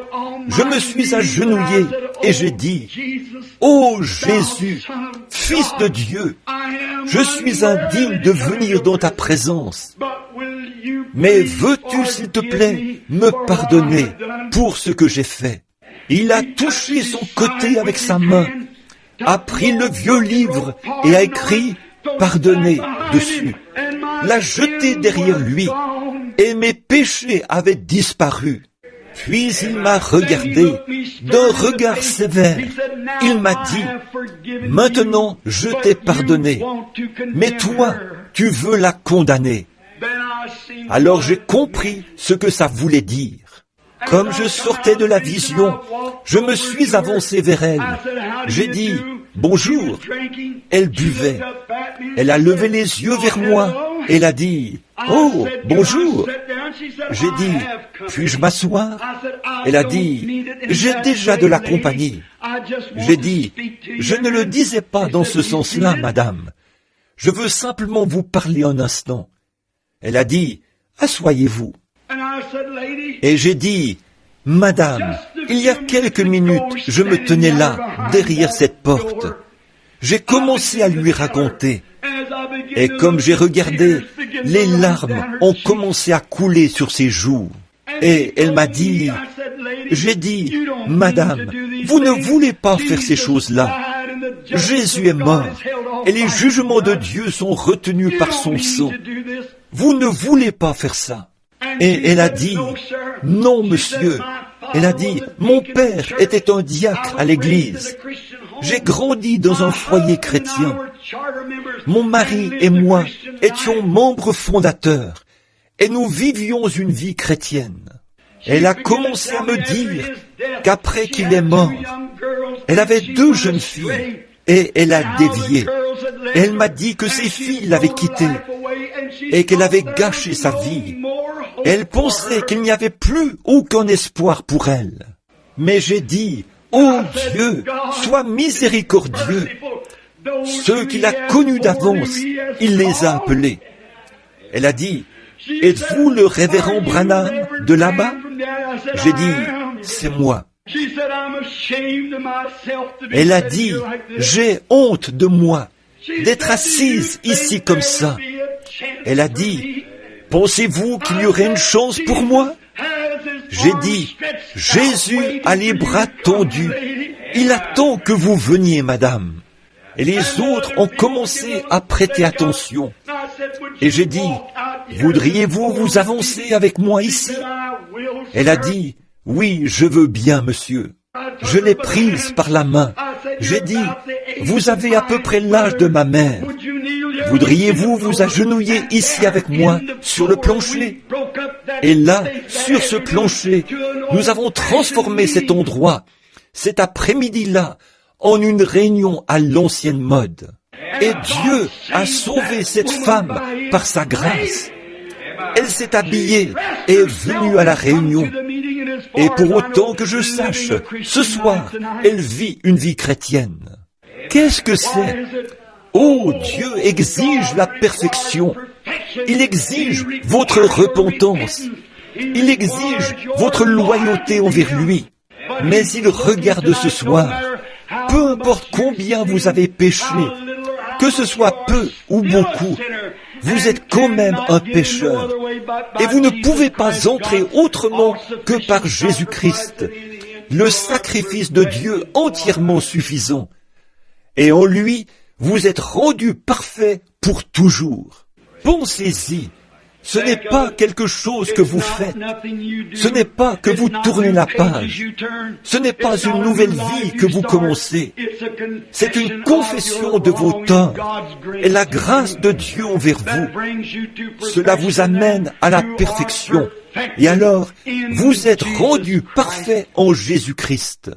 Je me suis agenouillé et j'ai dit, « Ô Jésus, Fils de Dieu, je suis indigne de venir dans ta présence. Mais veux-tu, s'il te plaît, me pardonner pour ce que j'ai fait ?» Il a touché son côté avec sa main, a pris le vieux livre et a écrit « Pardonnez » dessus, l'a jeté derrière lui, et mes péchés avaient disparu. Puis il m'a regardé d'un regard sévère. Il m'a dit, « Maintenant je t'ai pardonné, mais toi, tu veux la condamner. » Alors j'ai compris ce que ça voulait dire. Comme je sortais de la vision, je me suis avancé vers elle. J'ai dit, « Bonjour ». Elle buvait. Elle a levé les yeux vers moi. Elle a dit, « Oh, bonjour ». J'ai dit, « Puis-je m'asseoir ?» Elle a dit, « J'ai déjà de la compagnie ». J'ai dit, « Je ne le disais pas dans ce sens-là, madame. Je veux simplement vous parler un instant. » Elle a dit, « Assoyez-vous ». Et j'ai dit, « Madame, il y a quelques minutes, je me tenais là, derrière cette porte. J'ai commencé à lui raconter. Et comme j'ai regardé, les larmes ont commencé à couler sur ses joues. Et elle m'a dit, j'ai dit, « Madame, vous ne voulez pas faire ces choses-là. Jésus est mort, et les jugements de Dieu sont retenus par son sang. Vous ne voulez pas faire ça. » Et elle a dit, « Non, monsieur. » Elle a dit, « Mon père était un diacre à l'église. J'ai grandi dans un foyer chrétien. Mon mari et moi étions membres fondateurs et nous vivions une vie chrétienne. Elle a commencé à me dire qu'après qu'il est mort, elle avait 2 jeunes filles et elle a dévié. Elle m'a dit que ses filles l'avaient quittée et qu'elle avait gâché sa vie. Elle pensait qu'il n'y avait plus aucun espoir pour elle. Mais j'ai dit, « Oh Dieu, sois miséricordieux. » Ceux qu'il a connus d'avance, il les a appelés. Elle a dit, « Êtes-vous le révérend Branham de là-bas ?» J'ai dit, « C'est moi. » Elle a dit, « J'ai honte de moi d'être assise ici comme ça. » Elle a dit, « Pensez-vous qu'il y aurait une chance pour moi ?» J'ai dit, « Jésus a les bras tendus. Il attend que vous veniez, madame. » Et les autres ont commencé à prêter attention. Et j'ai dit, « Voudriez-vous vous avancer avec moi ici ?» Elle a dit, « Oui, je veux bien, monsieur. » Je l'ai prise par la main. J'ai dit, « Vous avez à peu près l'âge de ma mère. Voudriez-vous vous agenouiller ici avec moi sur le plancher ?» Et là, sur ce plancher, nous avons transformé cet endroit, cet après-midi-là, en une réunion à l'ancienne mode. Et Dieu a sauvé cette femme par sa grâce. Elle s'est habillée et est venue à la réunion. Et pour autant que je sache, ce soir, elle vit une vie chrétienne. Qu'est-ce que c'est? Oh, Dieu exige la perfection. Il exige votre repentance. Il exige votre loyauté envers lui. Mais il regarde ce soir. Peu importe combien vous avez péché, que ce soit peu ou beaucoup, vous êtes quand même un pécheur. Et vous ne pouvez pas entrer autrement que par Jésus-Christ, le sacrifice de Dieu entièrement suffisant. Et en lui, vous êtes rendu parfait pour toujours. Pensez-y. Ce n'est pas quelque chose que vous faites. Ce n'est pas que vous tournez la page. Ce n'est pas une nouvelle vie que vous commencez. C'est une confession de vos torts et la grâce de Dieu envers vous. Cela vous amène à la perfection. Et alors, vous êtes rendu parfait en Jésus-Christ.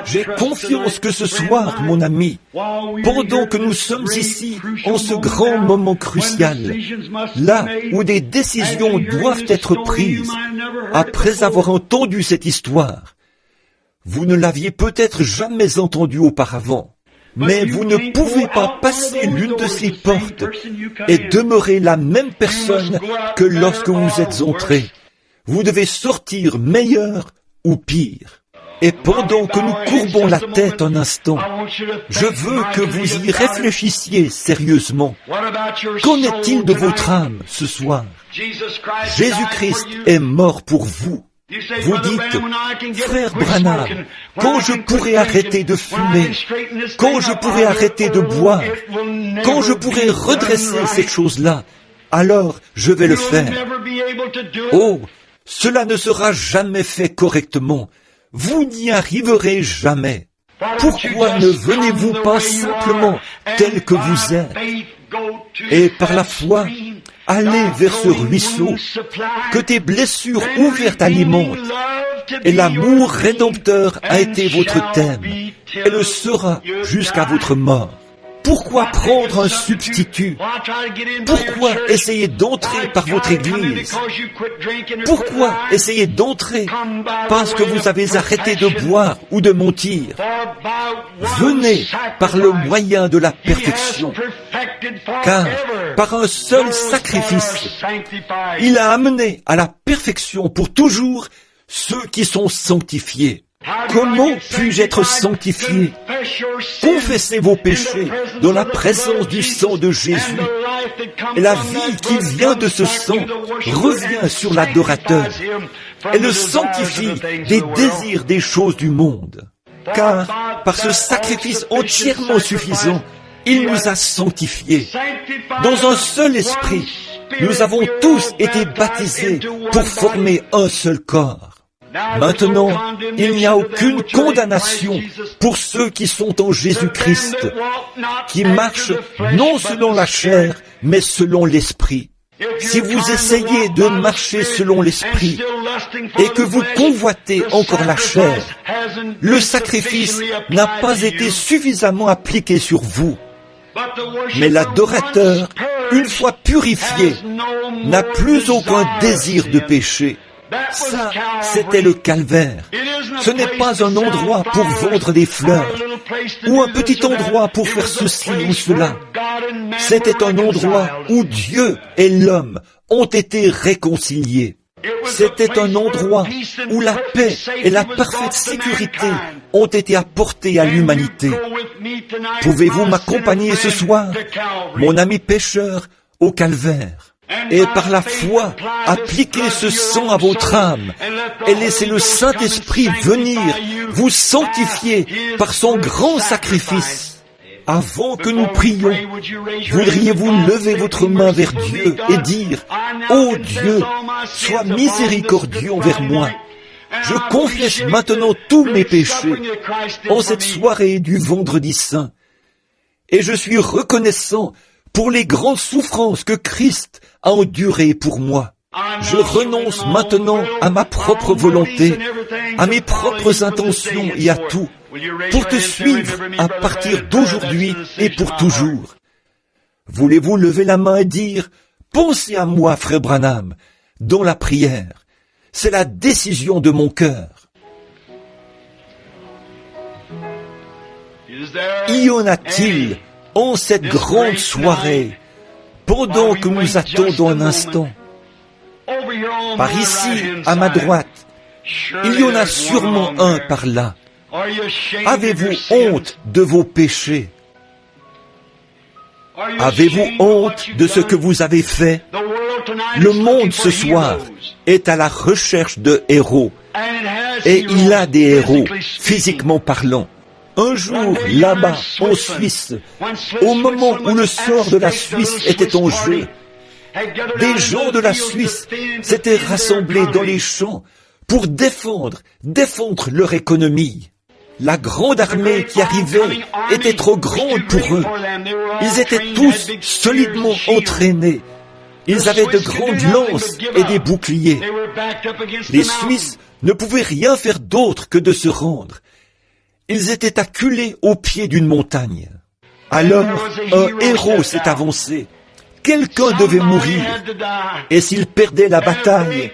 J'ai confiance que ce soir, mon ami, pendant que nous sommes ici en ce grand moment crucial, là où des décisions doivent être prises, après avoir entendu cette histoire, vous ne l'aviez peut-être jamais entendue auparavant, mais vous ne pouvez pas passer l'une de ces portes et demeurer la même personne que lorsque vous êtes entré. Vous devez sortir meilleur ou pire. Et pendant que nous courbons la tête un instant, je veux que vous y réfléchissiez sérieusement. Qu'en est-il de votre âme ce soir? Jésus-Christ est mort pour vous. Vous dites, frère Branham, quand je pourrai arrêter de fumer, quand je pourrai arrêter de boire, quand je pourrai redresser cette chose-là, alors je vais le faire. Oh, cela ne sera jamais fait correctement. Vous n'y arriverez jamais. Pourquoi ne venez-vous pas simplement tel que vous êtes et par la foi, allez vers ce ruisseau que tes blessures ouvertes alimentent et l'amour rédempteur a été votre thème et le sera jusqu'à votre mort. Pourquoi prendre un substitut? Pourquoi essayer d'entrer par votre église? Pourquoi essayer d'entrer parce que vous avez arrêté de boire ou de mentir? Venez par le moyen de la perfection, car par un seul sacrifice, il a amené à la perfection pour toujours ceux qui sont sanctifiés. Comment puis-je être sanctifié? Confessez vos péchés dans la présence du sang de Jésus. Et la vie qui vient de ce sang revient sur l'adorateur et le sanctifie des désirs des choses du monde. Car par ce sacrifice entièrement suffisant, il nous a sanctifiés. Dans un seul esprit, nous avons tous été baptisés pour former un seul corps. Maintenant, il n'y a aucune condamnation pour ceux qui sont en Jésus-Christ, qui marchent non selon la chair, mais selon l'Esprit. Si vous essayez de marcher selon l'esprit et que vous convoitez encore la chair, le sacrifice n'a pas été suffisamment appliqué sur vous. Mais l'adorateur, une fois purifié, n'a plus aucun désir de péché. Ça, c'était le calvaire. Ce n'est pas un endroit pour vendre des fleurs, ou un petit endroit pour faire ceci ou cela. C'était un endroit où Dieu et l'homme ont été réconciliés. C'était un endroit où la paix et la parfaite sécurité ont été apportées à l'humanité. Pouvez-vous m'accompagner ce soir, mon ami pécheur, au calvaire, et par la foi appliquer ce sang à votre âme et laisser le Saint-Esprit venir vous sanctifier par son grand sacrifice? Avant que nous prions, voudriez-vous lever votre main vers Dieu et dire « Ô Dieu, sois miséricordieux envers moi. Je confesse maintenant tous mes péchés en cette soirée du Vendredi Saint. Et je suis reconnaissant pour les grandes souffrances que Christ a endurées pour moi. Je renonce maintenant à ma propre volonté, à mes propres intentions et à tout, pour te suivre à partir d'aujourd'hui et pour toujours. Voulez-vous lever la main et dire « Pensez à moi, frère Branham » dans la prière. C'est la décision de mon cœur. Y en a-t-il en cette grande soirée, pendant que nous attendons un instant? Par ici, à ma droite, il y en a sûrement un par là. Avez-vous honte de vos péchés? Avez-vous honte de ce que vous avez fait? Le monde ce soir est à la recherche de héros. Et il a des héros, physiquement parlant. Un jour, là-bas, en Suisse, au moment où le sort de la Suisse était en jeu, des gens de la Suisse s'étaient rassemblés dans les champs pour défendre leur économie. La grande armée qui arrivait était trop grande pour eux. Ils étaient tous solidement entraînés. Ils avaient de grandes lances et des boucliers. Les Suisses ne pouvaient rien faire d'autre que de se rendre. Ils étaient acculés au pied d'une montagne. Alors, un héros s'est avancé. Quelqu'un devait mourir. Et s'il perdait la bataille,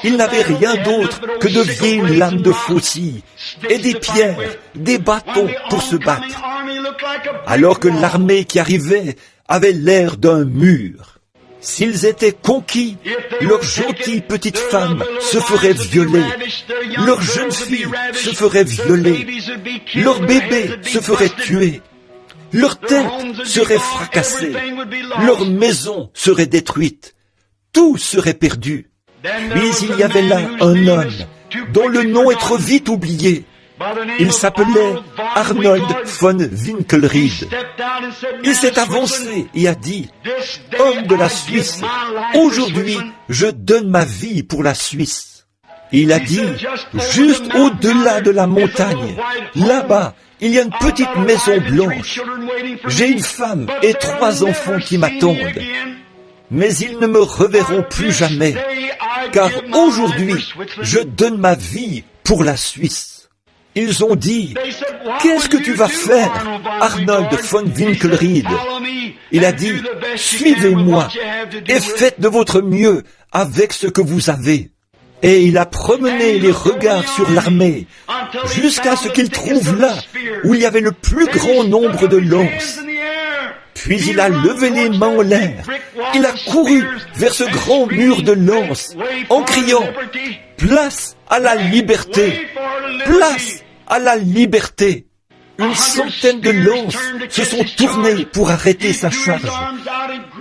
il n'avait rien d'autre que de vieilles lames de faucille et des pierres, des bâtons pour se battre. Alors que l'armée qui arrivait avait l'air d'un mur. S'ils étaient conquis, leurs gentilles petites femmes se feraient violer, leurs jeunes filles se feraient violer, leurs bébés se feraient tuer, leurs têtes seraient fracassées, leurs maisons seraient détruites, tout serait perdu. Puis il y avait là un homme dont le nom est trop vite oublié. Il s'appelait Arnold von Winkelried. Il s'est avancé et a dit « Homme de la Suisse, aujourd'hui je donne ma vie pour la Suisse. » Il a dit « Juste au-delà de la montagne, là-bas, il y a une petite maison blanche. J'ai une femme et 3 enfants qui m'attendent. Mais ils ne me reverront plus jamais, car aujourd'hui, je donne ma vie pour la Suisse. » Ils ont dit, « Qu'est-ce que tu vas faire, Arnold von Winkelried ?» Il a dit, « Suivez-moi et faites de votre mieux avec ce que vous avez. » Et il a promené les regards sur l'armée jusqu'à ce qu'il trouve là où il y avait le plus grand nombre de lances. Puis il a levé les mains en l'air. Il a couru vers ce grand mur de lances en criant « Place à la liberté! Place à la liberté !» Une centaine de lances se sont tournées pour arrêter sa charge.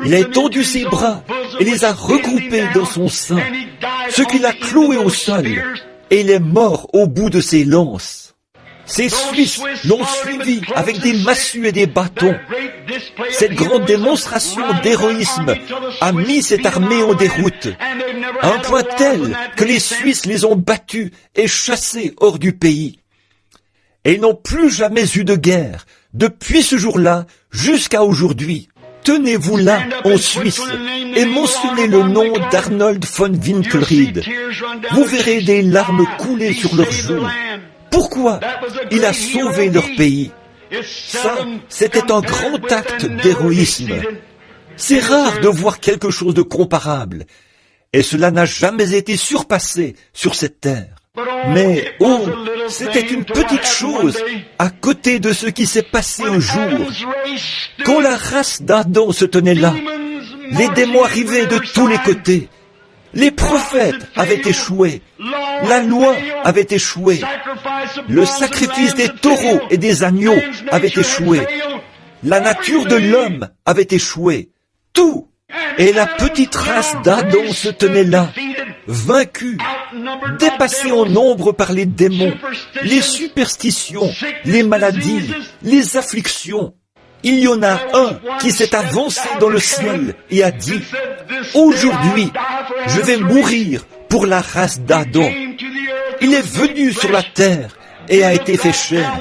Il a étendu ses bras et les a regroupés dans son sein, ce qu'il a cloué au sol, et il est mort au bout de ses lances. Ces Suisses l'ont suivi avec des massues et des bâtons. Cette grande démonstration d'héroïsme a mis cette armée en déroute, à un point tel que les Suisses les ont battus et chassés hors du pays. Et ils n'ont plus jamais eu de guerre, depuis ce jour-là jusqu'à aujourd'hui. Tenez-vous là, en Suisse, et mentionnez le nom d'Arnold von Winkelried. Vous verrez des larmes couler sur leurs joues. Pourquoi? Il a sauvé leur pays. Ça, c'était un grand acte d'héroïsme. C'est rare de voir quelque chose de comparable, et cela n'a jamais été surpassé sur cette terre. Mais, oh, c'était une petite chose à côté de ce qui s'est passé un jour. Quand la race d'Adam se tenait là, les démons arrivaient de tous les côtés. Les prophètes avaient échoué. La loi avait échoué. Le sacrifice des taureaux et des agneaux avait échoué. La nature de l'homme avait échoué. Tout. Et la petite race d'Adam se tenait là, vaincue, dépassée en nombre par les démons, les superstitions, les maladies, les afflictions. Il y en a un qui s'est avancé dans le ciel et a dit, « Aujourd'hui, je vais mourir pour la race d'Adam. » Il est venu sur la terre et a été fait chair.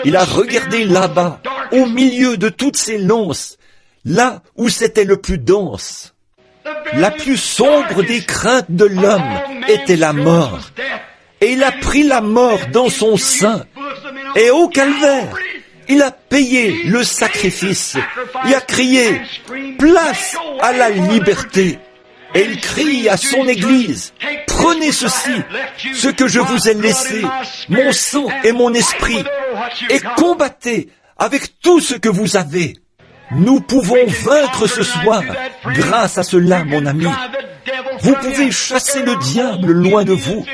Il a regardé là-bas, au milieu de toutes ces lances, là où c'était le plus dense. La plus sombre des craintes de l'homme était la mort. Et il a pris la mort dans son sein. Et au calvaire, il a payé le sacrifice. Il a crié, place à la liberté. Et il crie à son Église, prenez ceci, ce que je vous ai laissé, mon sang et mon esprit, et combattez avec tout ce que vous avez. Nous pouvons vaincre ce soir grâce à cela, mon ami. Vous pouvez chasser le diable loin de vous.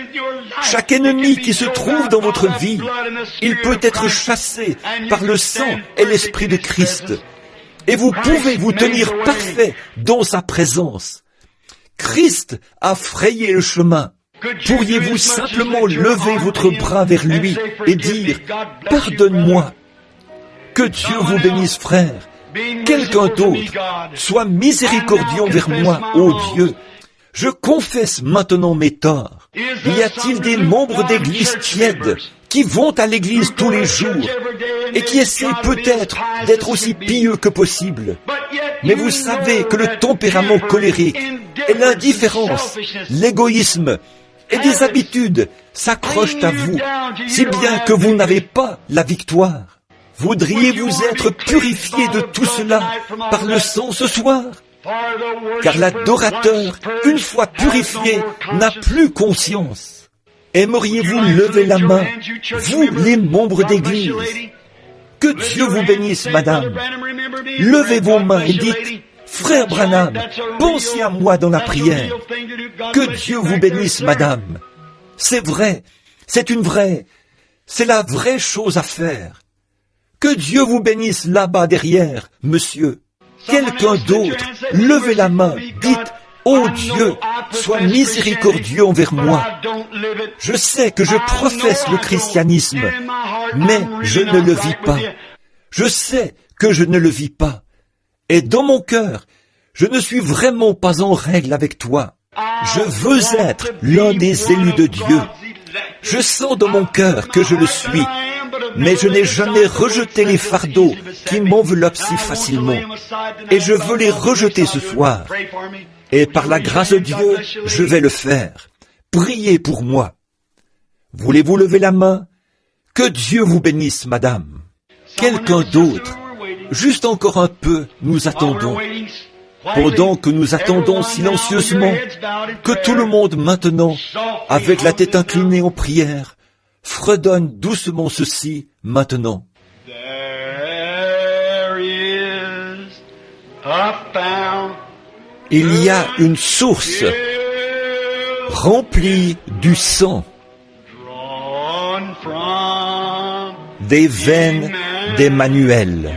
Chaque ennemi qui se trouve dans votre vie, il peut être chassé par le sang et l'Esprit de Christ. Et vous pouvez vous tenir parfait dans sa présence. Christ a frayé le chemin. Pourriez-vous simplement lever votre bras vers lui et dire « Pardonne-moi ». Que Dieu vous bénisse, frère. Quelqu'un d'autre soit miséricordieux envers moi, ô Dieu. Je confesse maintenant mes torts. Y a-t-il des membres d'église tièdes qui vont à l'église tous les jours et qui essaient peut-être d'être aussi pieux que possible? Mais vous savez que le tempérament colérique et l'indifférence, l'égoïsme et des habitudes s'accrochent à vous, si bien que vous n'avez pas la victoire. Voudriez-vous être purifié de tout cela par le sang ce soir? Car l'adorateur, une fois purifié, n'a plus conscience. Aimeriez-vous lever la main, vous les membres d'église? Que Dieu vous bénisse, madame. Levez vos mains et dites, frère Branham, pensez à moi dans la prière. Que Dieu vous bénisse, madame. C'est vrai, c'est la vraie chose à faire. Que Dieu vous bénisse là-bas derrière, monsieur. Quelqu'un d'autre, levez la main, dites, ô Dieu, sois miséricordieux envers moi. Je sais que je professe le christianisme, mais je ne le vis pas. Je sais que je ne le vis pas. Et dans mon cœur, je ne suis vraiment pas en règle avec toi. Je veux être l'un des élus de Dieu. Je sens dans mon cœur que je le suis. Mais je n'ai jamais rejeté les fardeaux qui m'enveloppent si facilement. Et je veux les rejeter ce soir. Et par la grâce de Dieu, je vais le faire. Priez pour moi. Voulez-vous lever la main? Que Dieu vous bénisse, madame. Quelqu'un d'autre? Juste encore un peu, nous attendons. Pendant que nous attendons silencieusement, que tout le monde maintenant, avec la tête inclinée en prière, fredonne doucement ceci maintenant. Il y a une source remplie du sang des veines d'Emmanuel.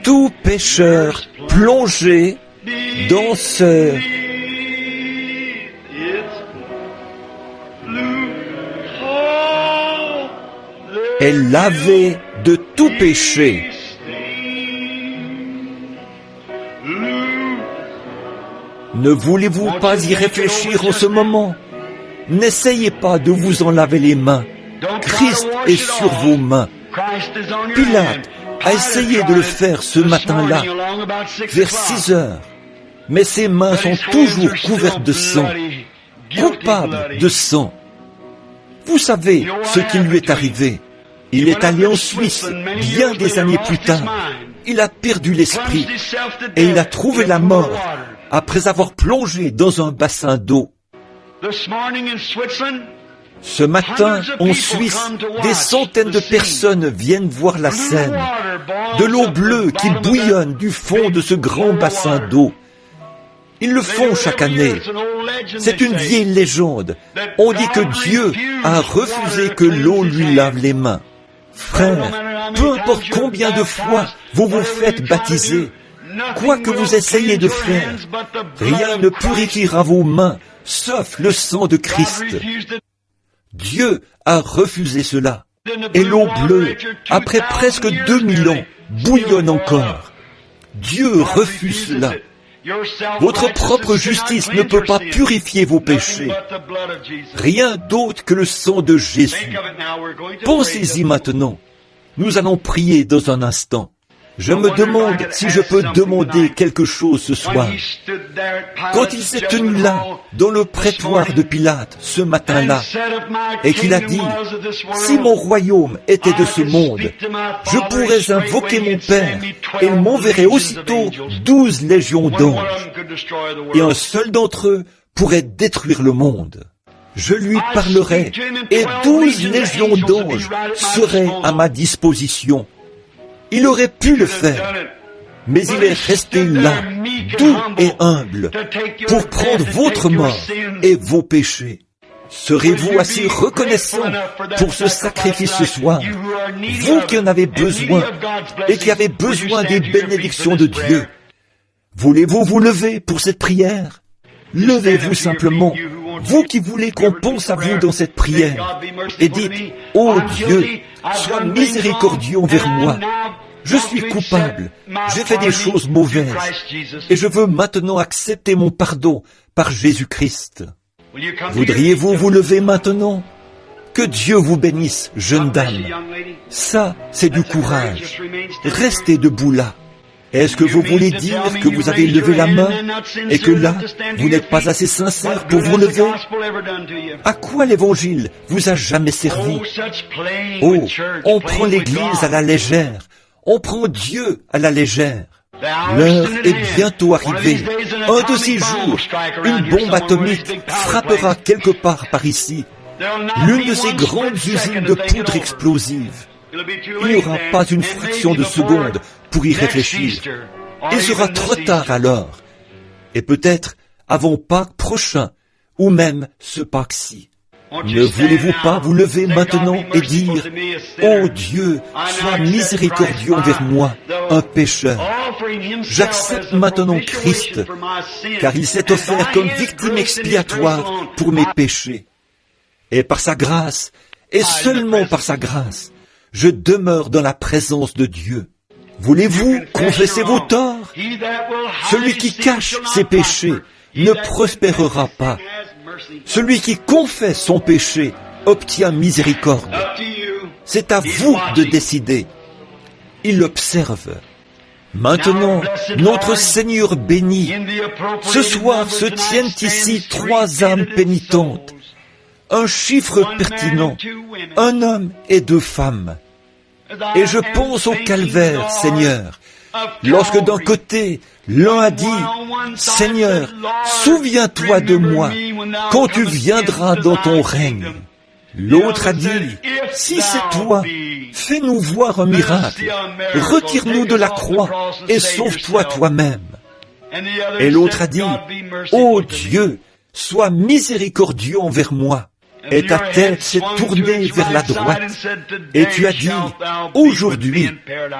Tout pécheur plongé dans ce est lavé de tout péché. Ne voulez-vous pas y réfléchir en ce moment? N'essayez pas de vous en laver les mains. Christ est sur vos mains. Pilate a essayé de le faire ce matin-là, vers 6 heures, mais ses mains sont toujours couvertes de sang, coupables de sang. Vous savez ce qui lui est arrivé. Il est allé en Suisse bien des années plus tard. Il a perdu l'esprit et il a trouvé la mort après avoir plongé dans un bassin d'eau. Ce matin, en Suisse, des centaines de personnes viennent voir la scène. De l'eau bleue qui bouillonne du fond de ce grand bassin d'eau. Ils le font chaque année. C'est une vieille légende. On dit que Dieu a refusé que l'eau lui lave les mains. Frères, peu importe combien de fois vous vous faites baptiser, quoi que vous essayez de faire, rien ne purifiera vos mains, sauf le sang de Christ. Dieu a refusé cela. Et l'eau bleue, après presque 2000 ans, bouillonne encore. Dieu refuse cela. Votre propre justice ne peut pas purifier vos péchés. Rien d'autre que le sang de Jésus. Pensez-y maintenant. Nous allons prier dans un instant. Je me demande si je peux demander quelque chose ce soir. Quand il s'est tenu là, dans le prétoire de Pilate, ce matin-là, et qu'il a dit, « Si mon royaume était de ce monde, je pourrais invoquer mon Père, et il m'enverrait aussitôt 12 légions d'anges, et un seul d'entre eux pourrait détruire le monde. Je lui parlerai, et 12 légions d'anges seraient à ma disposition. » Il aurait pu le faire, mais il est resté là, doux et humble, pour prendre votre mort et vos péchés. Serez-vous assez reconnaissant pour ce sacrifice ce soir, vous qui en avez besoin et qui avez besoin des bénédictions de Dieu? Voulez-vous vous lever pour cette prière? Levez-vous simplement, vous qui voulez qu'on pense à vous dans cette prière, et dites, « Ô Dieu, sois miséricordieux envers moi. Je suis coupable, j'ai fait des choses mauvaises, et je veux maintenant accepter mon pardon par Jésus-Christ. » Voudriez-vous vous lever maintenant? Que Dieu vous bénisse, jeune dame. Ça, c'est du courage. Restez debout là. Est-ce que vous voulez dire que vous avez levé la main et que là, vous n'êtes pas assez sincère pour vous lever? À quoi l'Évangile vous a jamais servi? Oh, on prend l'Église à la légère. On prend Dieu à la légère. L'heure est bientôt arrivée. Un de ces jours, une bombe atomique frappera quelque part par ici. L'une de ces grandes usines de poudre explosive. Il n'y aura pas une fraction de seconde pour y réfléchir. Il sera trop tard alors. Et peut-être avant Pâques prochain, ou même ce Pâques-ci. Ne voulez-vous pas vous lever maintenant et dire, « Ô Dieu, sois miséricordieux envers moi, un pécheur. J'accepte maintenant Christ, car il s'est offert comme victime expiatoire pour mes péchés. Et par sa grâce, et seulement par sa grâce, je demeure dans la présence de Dieu. Voulez-vous confesser vos torts? Celui qui cache ses péchés ne prospérera pas. Celui qui confesse son péché obtient miséricorde. C'est à vous de décider. Il observe. Maintenant, notre Seigneur béni, ce soir se tiennent ici 3 âmes pénitentes, un chiffre pertinent, un homme et 2 femmes. Et je pense au calvaire, Seigneur, lorsque d'un côté, l'un a dit, « Seigneur, souviens-toi de moi quand tu viendras dans ton règne. » L'autre a dit, « Si c'est toi, fais-nous voir un miracle, retire-nous de la croix et sauve-toi toi-même. » Et l'autre a dit, « Ô Dieu, sois miséricordieux envers moi. » Et ta tête s'est tournée vers la droite, et tu as dit, « Aujourd'hui,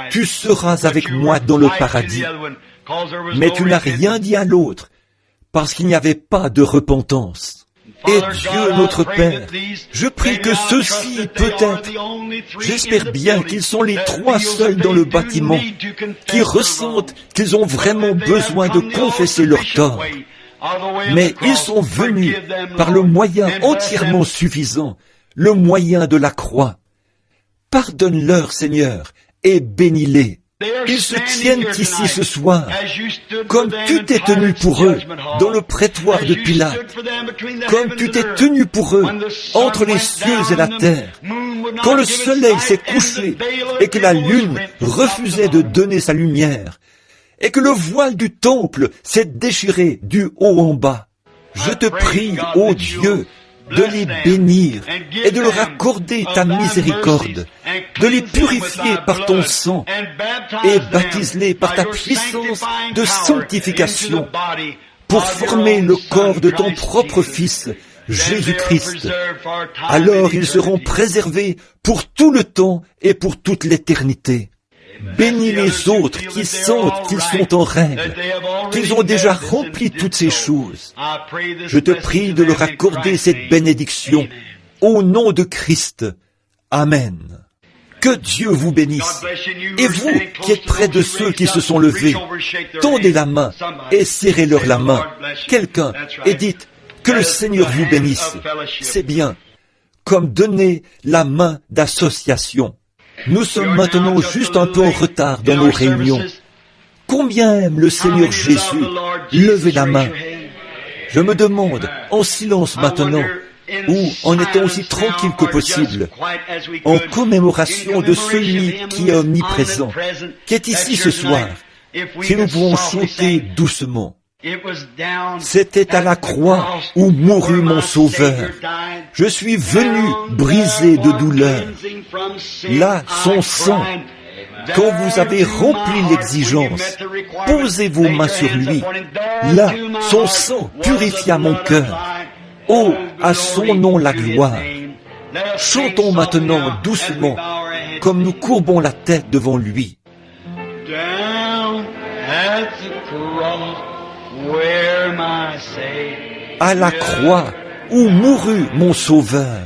tu seras avec moi dans le paradis. » Mais tu n'as rien dit à l'autre, parce qu'il n'y avait pas de repentance. Et Dieu notre Père, je prie que ceux-ci, peut-être, j'espère bien qu'ils sont les 3 seuls dans le bâtiment, qui ressentent qu'ils ont vraiment besoin de confesser leurs torts. Mais ils sont venus par le moyen entièrement suffisant, le moyen de la croix. Pardonne-leur, Seigneur, et bénis-les. Ils se tiennent ici ce soir, comme tu t'es tenu pour eux dans le prétoire de Pilate, comme tu t'es tenu pour eux entre les cieux et la terre, quand le soleil s'est couché et que la lune refusait de donner sa lumière, et que le voile du temple s'est déchiré du haut en bas. Je te prie, ô Dieu, de les bénir et de leur accorder ta miséricorde, de les purifier par ton sang et baptise-les par ta puissance de sanctification pour former le corps de ton propre Fils, Jésus-Christ. Alors ils seront préservés pour tout le temps et pour toute l'éternité. Bénis les autres qui sentent qu'ils sont en règle, qu'ils ont déjà rempli toutes ces choses. Je te prie de leur accorder cette bénédiction au nom de Christ. Amen. Que Dieu vous bénisse. Et vous qui êtes près de ceux qui se sont levés, tendez la main et serrez-leur la main. Quelqu'un, et dites que le Seigneur vous bénisse. C'est bien, comme donner la main d'association. Nous sommes maintenant juste un peu en retard dans nos réunions. Combien aime le Seigneur Jésus? Levez la main. Je me demande, en silence maintenant, ou en étant aussi tranquille que possible, en commémoration de celui qui est omniprésent, qui est ici ce soir, si nous pouvons chanter doucement. C'était à la croix où mourut mon Sauveur. Je suis venu brisé de douleur. Là, son sang. Quand vous avez rempli l'exigence, posez vos mains sur lui. Là, son sang purifia mon cœur. Oh, à son nom la gloire. Chantons maintenant doucement, comme nous courbons la tête devant lui. À la croix où mourut mon Sauveur.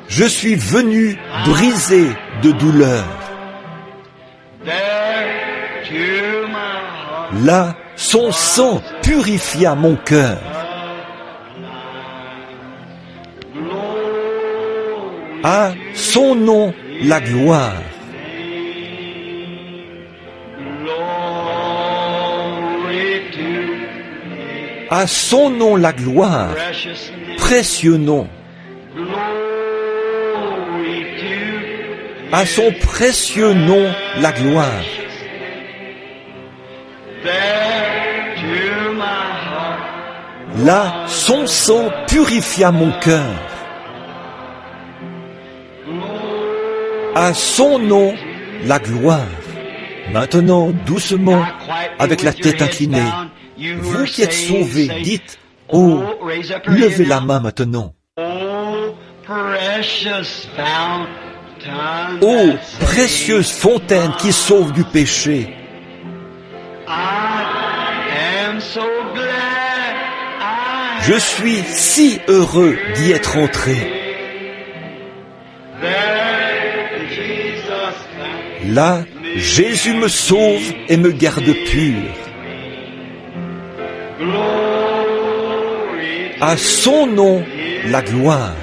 Je suis venu brisé de douleur. Là, son sang purifia mon cœur. À son nom la gloire. À son nom la gloire, précieux nom. À son précieux nom la gloire. Là, son sang purifia mon cœur. À son nom la gloire. Maintenant, doucement, avec la tête inclinée, vous qui êtes sauvés, dites, oh, levez la main maintenant. Oh, précieuse fontaine qui sauve du péché. Je suis si heureux d'y être entré. Là, Jésus me sauve et me garde pur. À son nom, la gloire.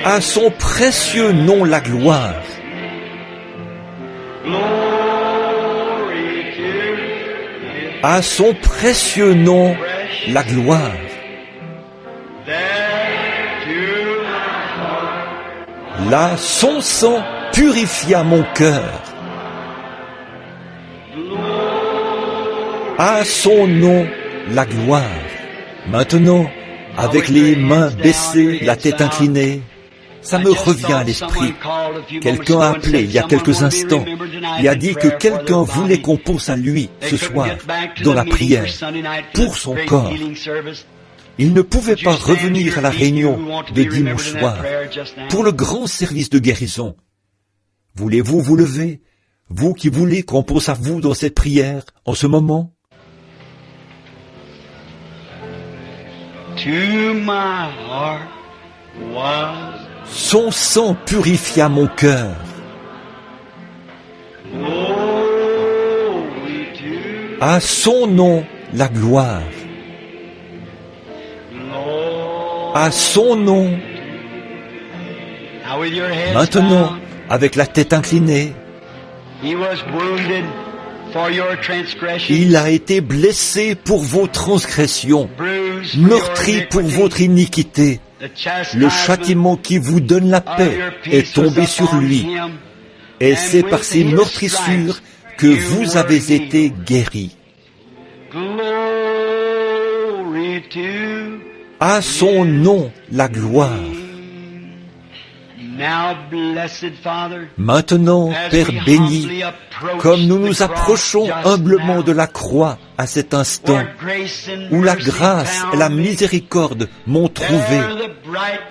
À son précieux nom, la gloire. À son précieux nom, la gloire. Là, son sang purifia mon cœur. À son nom, la gloire. Maintenant, avec les mains baissées, la tête inclinée, ça me revient à l'esprit. Quelqu'un a appelé il y a quelques instants et a dit que quelqu'un voulait qu'on pense à lui ce soir dans la prière pour son corps. Il ne pouvait pas revenir à la réunion de dimanche soir pour le grand service de guérison. Voulez-vous vous lever, vous qui voulez qu'on pense à vous dans cette prière en ce moment? Son sang purifia mon cœur. À son nom, la gloire. À son nom. Maintenant, avec la tête inclinée, il a été blessé pour vos transgressions, meurtri pour votre iniquité. Le châtiment qui vous donne la paix est tombé sur lui. Et c'est par ces meurtrissures que vous avez été guéris. À son nom, la gloire. Maintenant, Père béni, comme nous nous approchons humblement de la croix à cet instant, où la grâce et la miséricorde m'ont trouvé,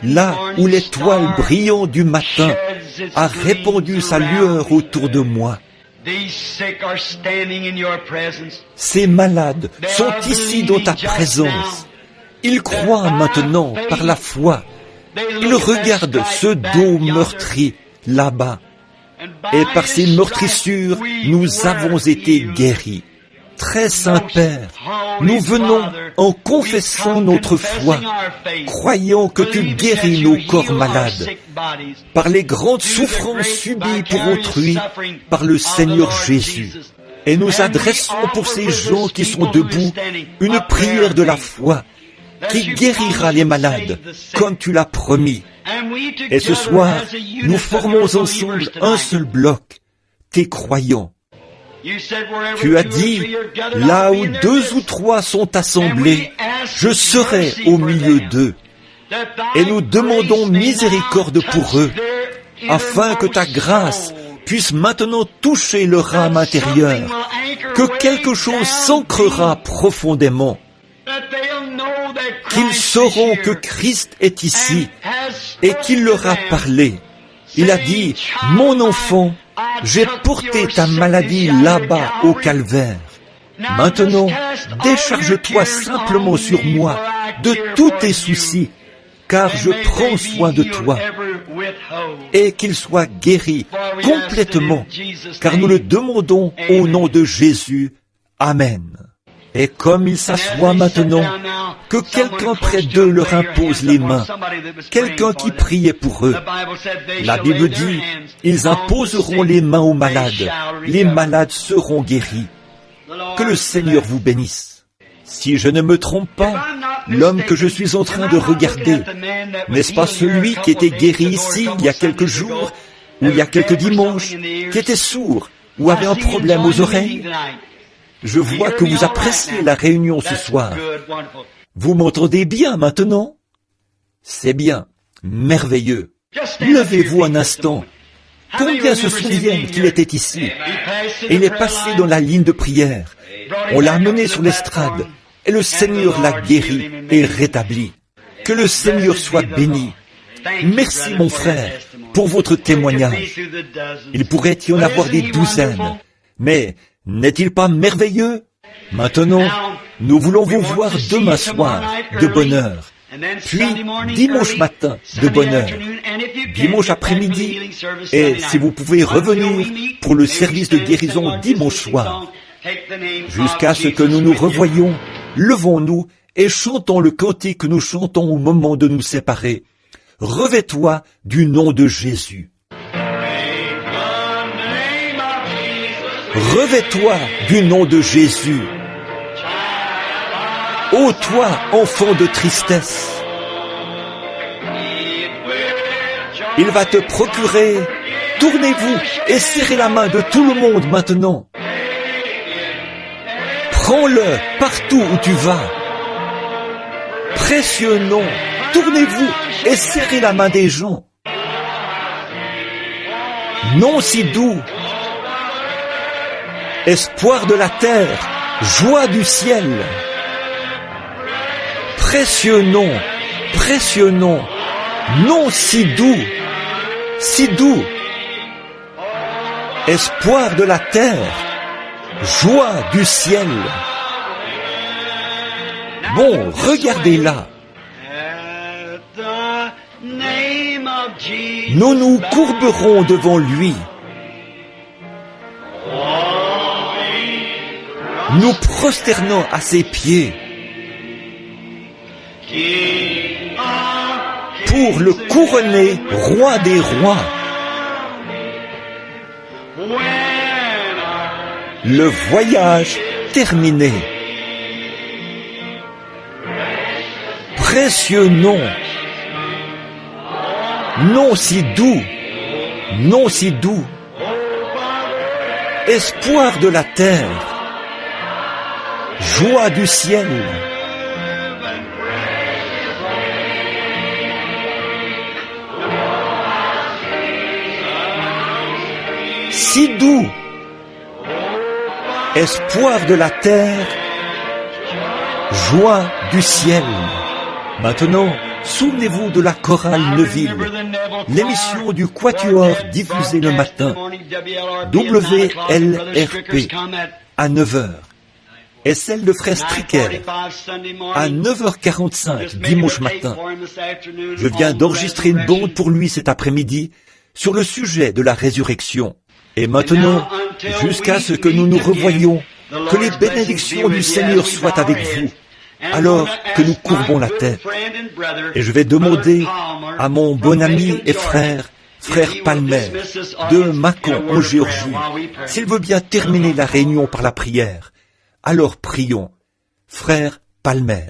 là où l'étoile brillante du matin a répandu sa lueur autour de moi, ces malades sont ici dans ta présence. Ils croient maintenant par la foi. Ils regardent ce dos meurtri là-bas. Et par ces meurtrissures, nous avons été guéris. Très Saint Père, nous venons en confessant notre foi, croyant que tu guéris nos corps malades par les grandes souffrances subies pour autrui par le Seigneur Jésus. Et nous adressons pour ces gens qui sont debout une prière de la foi qui guérira les malades, comme tu l'as promis. Et ce soir, nous formons ensemble un seul bloc, tes croyants. Tu as dit, là où 2 ou 3 sont assemblés, je serai au milieu d'eux. Et nous demandons miséricorde pour eux, afin que ta grâce puisse maintenant toucher leur âme intérieure, que quelque chose s'ancrera profondément, qu'ils sauront que Christ est ici et qu'il leur a parlé. Il a dit, mon enfant, j'ai porté ta maladie là-bas au calvaire. Maintenant, décharge-toi simplement sur moi de tous tes soucis, car je prends soin de toi. Et qu'il soit guéri complètement, car nous le demandons au nom de Jésus. Amen. Et comme ils s'assoient maintenant, que quelqu'un près d'eux leur impose les mains, quelqu'un qui priait pour eux. La Bible dit, ils imposeront les mains aux malades, les malades seront guéris. Que le Seigneur vous bénisse. Si je ne me trompe pas, l'homme que je suis en train de regarder, n'est-ce pas celui qui était guéri ici il y a quelques jours, ou il y a quelques dimanches, qui était sourd, ou avait un problème aux oreilles? Je vois que vous appréciez la réunion ce soir. Vous m'entendez bien maintenant? C'est bien, merveilleux. Levez-vous un instant. Combien se souviennent qu'il était ici? Et il est passé dans la ligne de prière. On l'a amené sur l'estrade, et le Seigneur l'a guéri et rétabli. Que le Seigneur soit béni. Merci mon frère pour votre témoignage. Il pourrait y en avoir des douzaines, mais n'est-il pas merveilleux? Maintenant, nous voulons vous voir demain soir de bonne heure, puis dimanche matin de bonne heure, dimanche après-midi, et si vous pouvez revenir pour le service de guérison dimanche soir. Jusqu'à ce que nous nous revoyions, levons-nous et chantons le cantique que nous chantons au moment de nous séparer. Revêt-toi du nom de Jésus. Revêt-toi du nom de Jésus. Ô toi, enfant de tristesse, il va te procurer. Tournez-vous et serrez la main de tout le monde maintenant. Prends-le partout où tu vas. Précieux nom, tournez-vous et serrez la main des gens. Nom si doux, espoir de la terre, joie du ciel. Précieux nom, nom si doux, espoir de la terre, joie du ciel. Bon, regardez là. Nous nous courberons devant lui. nous prosternons à ses pieds pour le couronner roi des rois. Le voyage terminé. Précieux nom, nom si doux, nom si doux, espoir de la terre, joie du ciel. Si doux, espoir de la terre, joie du ciel. Maintenant, souvenez-vous de la chorale Neuville, l'émission du Quatuor diffusée le matin, WLRP, à 9h, et celle de Frère Stricker, à 9h45 dimanche matin. Je viens d'enregistrer une bande pour lui cet après-midi sur le sujet de la résurrection. Et maintenant, jusqu'à ce que nous nous revoyions, que les bénédictions du Seigneur soient avec vous, alors que nous courbons la tête. Et je vais demander à mon bon ami et frère Palmer, de Mâcon en Géorgie, s'il veut bien terminer la réunion par la prière. Alors prions, frère Palmer.